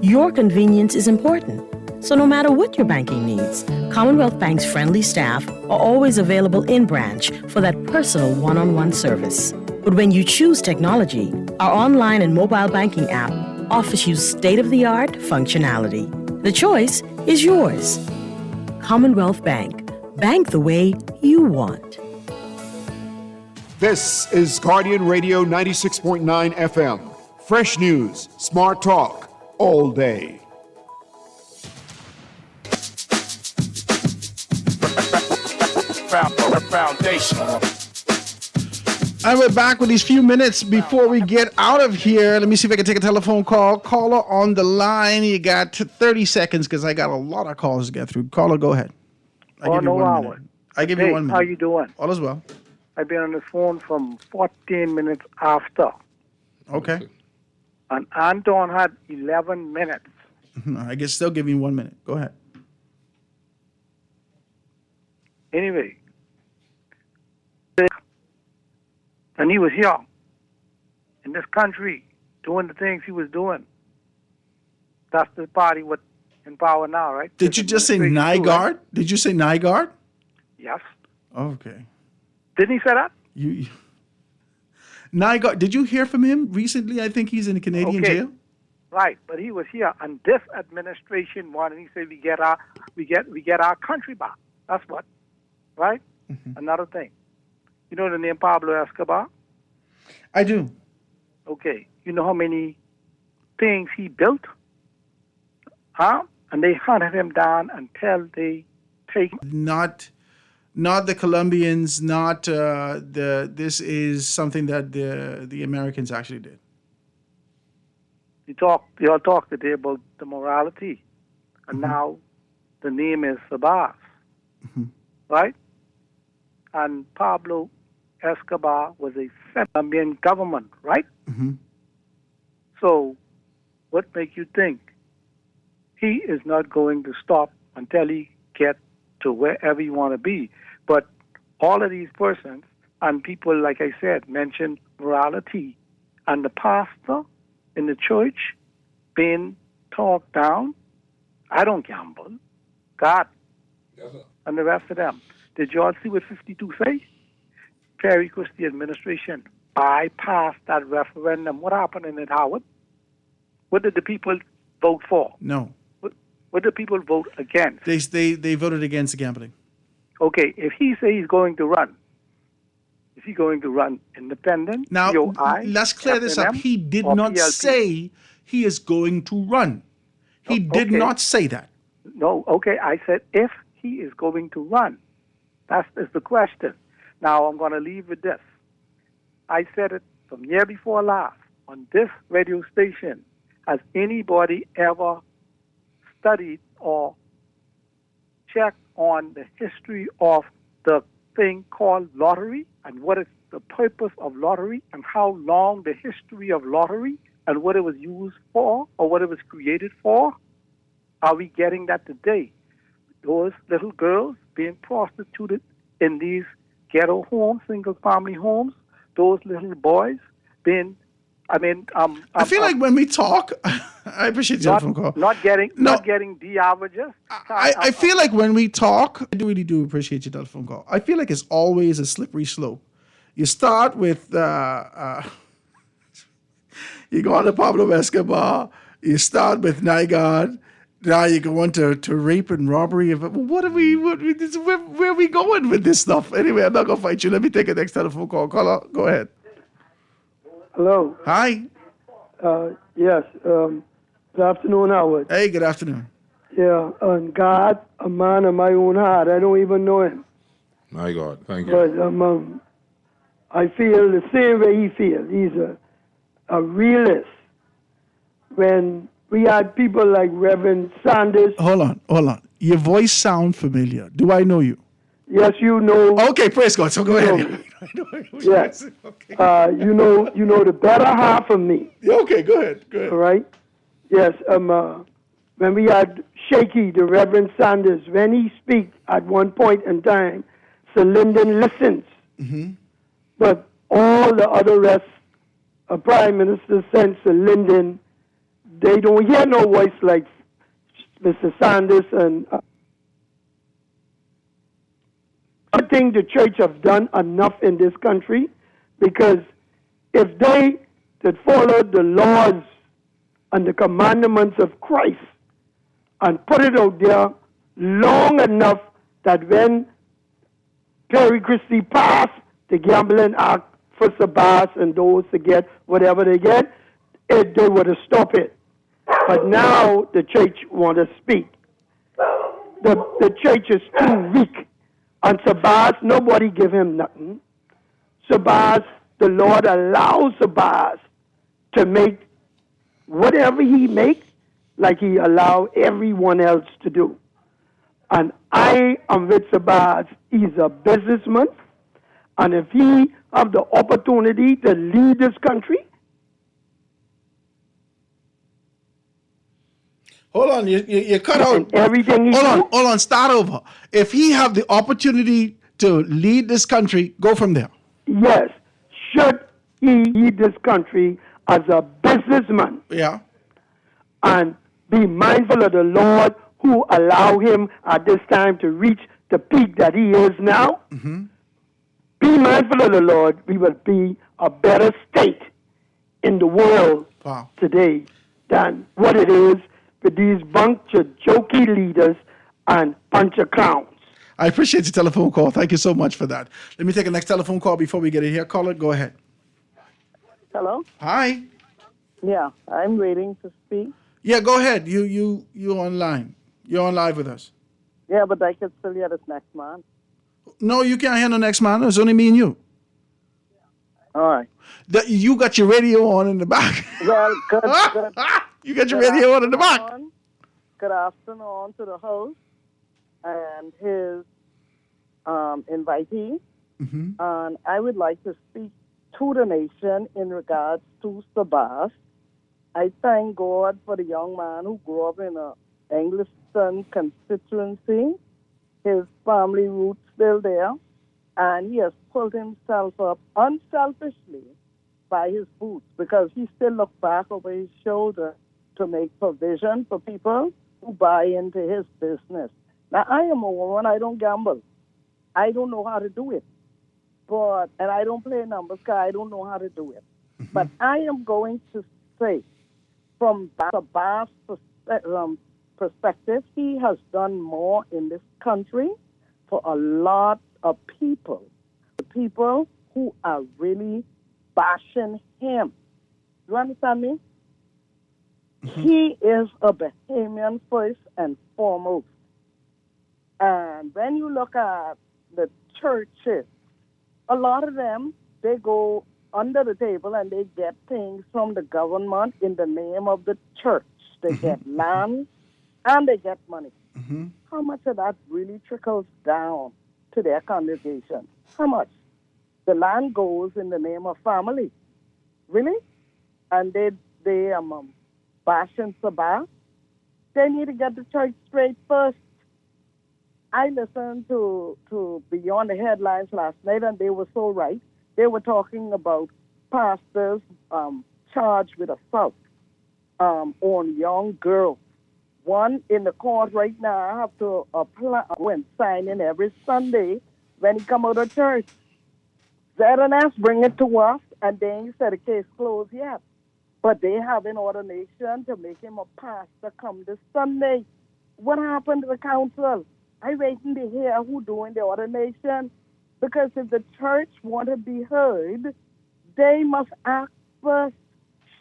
Speaker 24: Your convenience is important. So no matter what your banking needs, Commonwealth Bank's friendly staff are always available in branch for that personal one-on-one service. But when you choose technology, our online and mobile banking app offers you state-of-the-art functionality. The choice is yours. Commonwealth Bank. Bank the way you want.
Speaker 1: This is Guardian Radio 96.9 FM. Fresh news, smart talk, all day.
Speaker 16: Foundation.
Speaker 6: And we're back with these few minutes before we get out of here. Let me see if I can take a telephone call. Caller on the line. You got 30 seconds because I got a lot of calls to get through. Caller, go ahead. I give you 1 minute. I give you 1 minute.
Speaker 25: How you doing?
Speaker 6: All is well.
Speaker 25: I've been on the phone from 14 minutes after.
Speaker 6: Okay.
Speaker 25: And Anton had 11 minutes.
Speaker 6: I guess still give you 1 minute. Go ahead.
Speaker 25: Anyway. And he was young in this country doing the things he was doing. That's the party with in power now, right?
Speaker 6: Did you just say Nygaard? Right? Did you say Nygaard?
Speaker 25: Yes.
Speaker 6: Okay.
Speaker 25: Didn't he say that?
Speaker 6: Nygaard, did you hear from him recently? I think he's in a Canadian jail.
Speaker 25: Right, but he was here, and this administration wanted. He said we get our country back. That's what, right? Mm-hmm. Another thing, you know the name Pablo Escobar?
Speaker 6: I do.
Speaker 25: Okay, you know how many things he built? Huh? And they hunted him down until they take.
Speaker 6: Not the Colombians. Not This is something that the Americans actually did.
Speaker 25: You all talk today about the morality, and now the name is Sabas, right? And Pablo Escobar was a Colombian government, right?
Speaker 6: Mm-hmm.
Speaker 25: So, what makes you think he is not going to stop until he gets to wherever you want to be? But all of these persons and people, like I said, mention morality, and the pastor in the church being talked down. I don't gamble. God and the rest of them. Did y'all see what 52 say? Perry Christie administration bypassed that referendum. What happened in it, Howard? What did the people vote for?
Speaker 6: No.
Speaker 25: What did people vote against?
Speaker 6: They voted against gambling.
Speaker 25: Okay, if he say he's going to run, is he going to run independent?
Speaker 6: Now,
Speaker 25: POI,
Speaker 6: let's clear this up.
Speaker 25: FNM,
Speaker 6: He did
Speaker 25: or
Speaker 6: not
Speaker 25: PLP?
Speaker 6: say he is going to run. He did
Speaker 25: okay.
Speaker 6: not say that.
Speaker 25: No, okay, I said if he is going to run. That is the question. Now, I'm going to leave with this. I said it from year before last on this radio station. Has anybody ever studied or checked on the history of the thing called lottery and what is the purpose of lottery and how long the history of lottery and what it was used for or what it was created for? Are we getting that today? Those little girls being prostituted in these ghetto homes, single-family homes, those little boys being,
Speaker 6: I feel like when we talk, I appreciate your phone call.
Speaker 25: Not getting D averages.
Speaker 6: I feel like when we talk, I really do appreciate your telephone call. I feel like it's always a slippery slope. You start with, you go on to Pablo Escobar, you start with Nygaard, now you go on to rape and robbery. Where are we going with this stuff? Anyway, I'm not going to fight you. Let me take the next telephone call. Caller, go ahead.
Speaker 5: Hello.
Speaker 6: Hi.
Speaker 5: Yes. Good afternoon, Howard.
Speaker 6: Hey, good afternoon.
Speaker 5: Yeah, and God, a man of my own heart. I don't even know him.
Speaker 15: My God, thank you.
Speaker 5: But I feel the same way he feels. He's a realist. When we had people like Reverend Sanders.
Speaker 6: Hold on. Your voice sounds familiar. Do I know you?
Speaker 5: Yes, you know.
Speaker 6: Okay, praise God. So go ahead.
Speaker 5: Yes. Okay. You know the better half of me.
Speaker 6: Okay, go ahead.
Speaker 5: All right. Yes. When we had Shaky, the Reverend Sanders, when he speaks at one point in time, Sir Lyndon listens.
Speaker 6: Mm-hmm.
Speaker 5: But all the other rest of Prime Minister since Sir Lyndon, they don't hear no voice like Mr. Sanders. And I think the church have done enough in this country, because if they had followed the laws and the commandments of Christ and put it out there long enough that when Perry Christie passed the Gambling Act for Sabas and those to get whatever they get, they would have stopped it. But now the church want to speak. The church is too weak. And Sabas, nobody give him nothing. Sabas, the Lord allows Sabas to make whatever he makes, like he allowed everyone else to do. And I am with Sabas. He's a businessman. And if he have the opportunity to lead this country.
Speaker 6: Hold on, you cut out
Speaker 5: everything.
Speaker 6: Hold on, start over. If he have the opportunity to lead this country, go from there.
Speaker 5: Yes, should he lead this country as a businessman?
Speaker 6: Yeah.
Speaker 5: And be mindful of the Lord who allow him at this time to reach the peak that he is now.
Speaker 6: Mm-hmm.
Speaker 5: Be mindful of the Lord. We will be a better state in the world today than what it is with these bunch of jokey leaders and bunch of clowns.
Speaker 6: I appreciate your telephone call. Thank you so much for that. Let me take a next telephone call before we get it here. Caller, go ahead.
Speaker 9: Hello?
Speaker 6: Hi.
Speaker 9: Yeah, I'm waiting to speak.
Speaker 6: Yeah, go ahead. You online. You're on live with us.
Speaker 9: Yeah, but I can still hear this next man.
Speaker 6: No, you can't hear the next man. It's only me and you.
Speaker 9: All right.
Speaker 6: You got your radio on in the back.
Speaker 9: Well, good.
Speaker 6: You got your radio on in the back.
Speaker 9: Good afternoon to the host and his invitee.
Speaker 6: Mm-hmm.
Speaker 9: And I would like to speak to the nation in regards to Sabas. I thank God for the young man who grew up in a Anglican constituency. His family roots still there. And he has pulled himself up unselfishly by his boots, because he still looks back over his shoulder to make provision for people who buy into his business. Now, I am a woman. I don't gamble. I don't know how to do it. And I don't play numbers because I don't know how to do it.
Speaker 6: Mm-hmm.
Speaker 9: But I am going to say, from Sabah's perspective, he has done more in this country for a lot of people. The people who are really bashing him. You understand me? Mm-hmm. He is a Bahamian first and foremost. And when you look at the churches, a lot of them, they go under the table and they get things from the government in the name of the church. They get land and they get money.
Speaker 6: Mm-hmm.
Speaker 9: How much of that really trickles down to their congregation? How much? The land goes in the name of family. Really? And they bashing Sabah. They need to get the church straight first. I listened to Beyond the Headlines last night, and they were so right. They were talking about pastors charged with assault on young girls. One in the court right now, I have to apply and sign in every Sunday when he come out of church. ZNS bring it to us, and they ain't said the case closed yet. But they have an ordination to make him a pastor come this Sunday. What happened to the council? I waiting to hear who doing the ordination. Because if the church want to be heard, they must act first.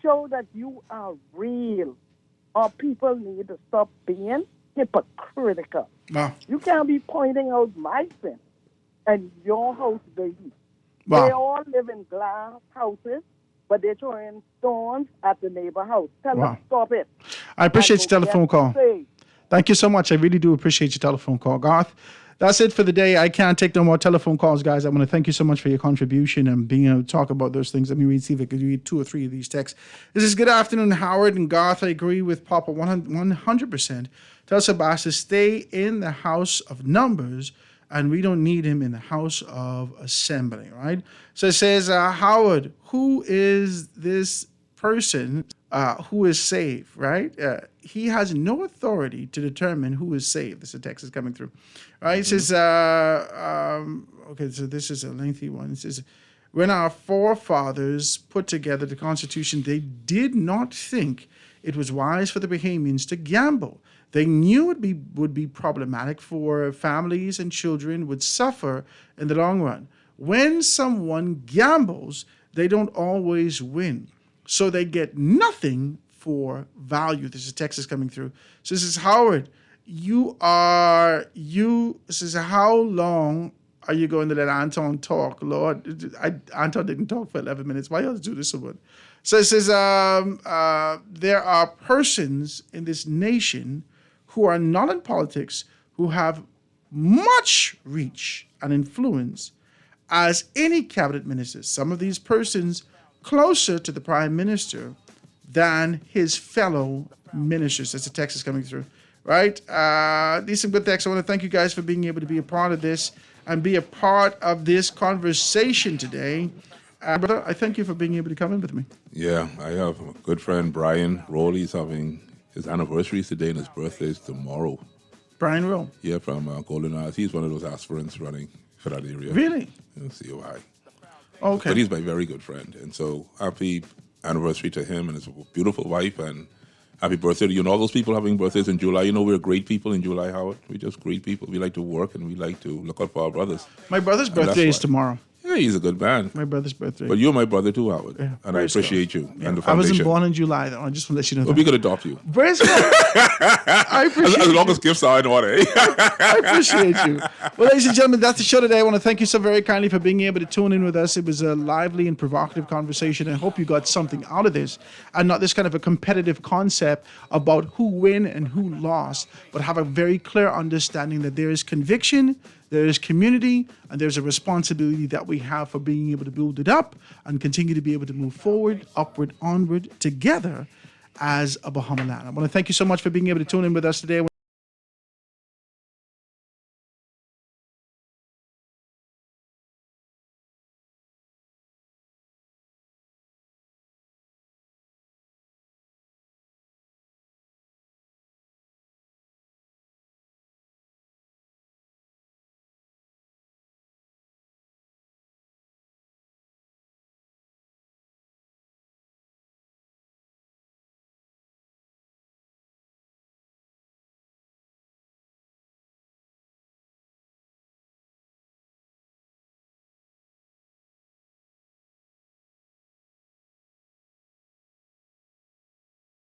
Speaker 9: Show that you are real. Or people need to stop being hypocritical.
Speaker 6: Wow.
Speaker 9: You can't be pointing out my sin and your house, baby.
Speaker 6: Wow.
Speaker 9: They all live in glass houses, but they're throwing stones at the neighbor house. Tell them stop it.
Speaker 6: I appreciate your telephone call. Thank you so much. I really do appreciate your telephone call, Garth. That's it for the day. I can't take no more telephone calls, guys. I want to thank you so much for your contribution and being able to talk about those things. Let me see if I could read 2 or 3 of these texts. This is good afternoon, Howard and Garth. I agree with Papa 100%. Tell Sabah to stay in the house of numbers, and we don't need him in the house of assembly, right? So it says, Howard, who is this person who is saved, right? He has no authority to determine who is saved. This is a text is coming through. Right? It says, okay, so this is a lengthy one. It says, when our forefathers put together the Constitution, they did not think it was wise for the Bahamians to gamble. They knew it would be problematic for families and children would suffer in the long run. When someone gambles, they don't always win. So they get nothing for value. This is Texas coming through. So this is Howard. This is how long are you going to let Anton talk? Lord, Anton didn't talk for 11 minutes. Why else do this so much? So it says, there are persons in this nation who are not in politics who have much reach and influence as any cabinet ministers. Some of these persons closer to the prime minister than his fellow ministers. That's a text is coming through, right? These are good texts. I want to thank you guys for being able to be a part of this and be a part of this conversation today. Brother, I thank you for being able to come in with me.
Speaker 15: Yeah, I have a good friend, Brian Roll. He's having his anniversary today and his birthday is tomorrow.
Speaker 6: Brian Roll?
Speaker 15: Yeah, from Golden Eyes. He's one of those aspirants running for that area.
Speaker 6: Really?
Speaker 15: COI.
Speaker 6: Okay.
Speaker 15: But he's my very good friend. And so happy anniversary to him and his beautiful wife, and happy birthday to you. And all those people having birthdays in July. You know, we're great people in July, Howard. We're just great people. We like to work and we like to look out for our brothers.
Speaker 6: My brother's birthday is tomorrow.
Speaker 15: Yeah, he's a good man.
Speaker 6: My brother's birthday.
Speaker 15: But you're my brother too, Howard.
Speaker 6: Yeah,
Speaker 15: and I appreciate you and the
Speaker 6: I
Speaker 15: foundation.
Speaker 6: wasn't born in July, though. I just want to let you know
Speaker 15: Well, we could adopt you.
Speaker 6: Praise God. I appreciate
Speaker 15: as long as gifts are in order. Eh?
Speaker 6: I appreciate you. Well, ladies and gentlemen, that's the show today. I want to thank you so very kindly for being able to tune in with us. It was a lively and provocative conversation. I hope you got something out of this and not this kind of a competitive concept about who win and who lost, but have a very clear understanding that there is conviction, there is community, and there's a responsibility that we have for being able to build it up and continue to be able to move forward, upward, onward, together as a Bahama land. I want to thank you so much for being able to tune in with us today.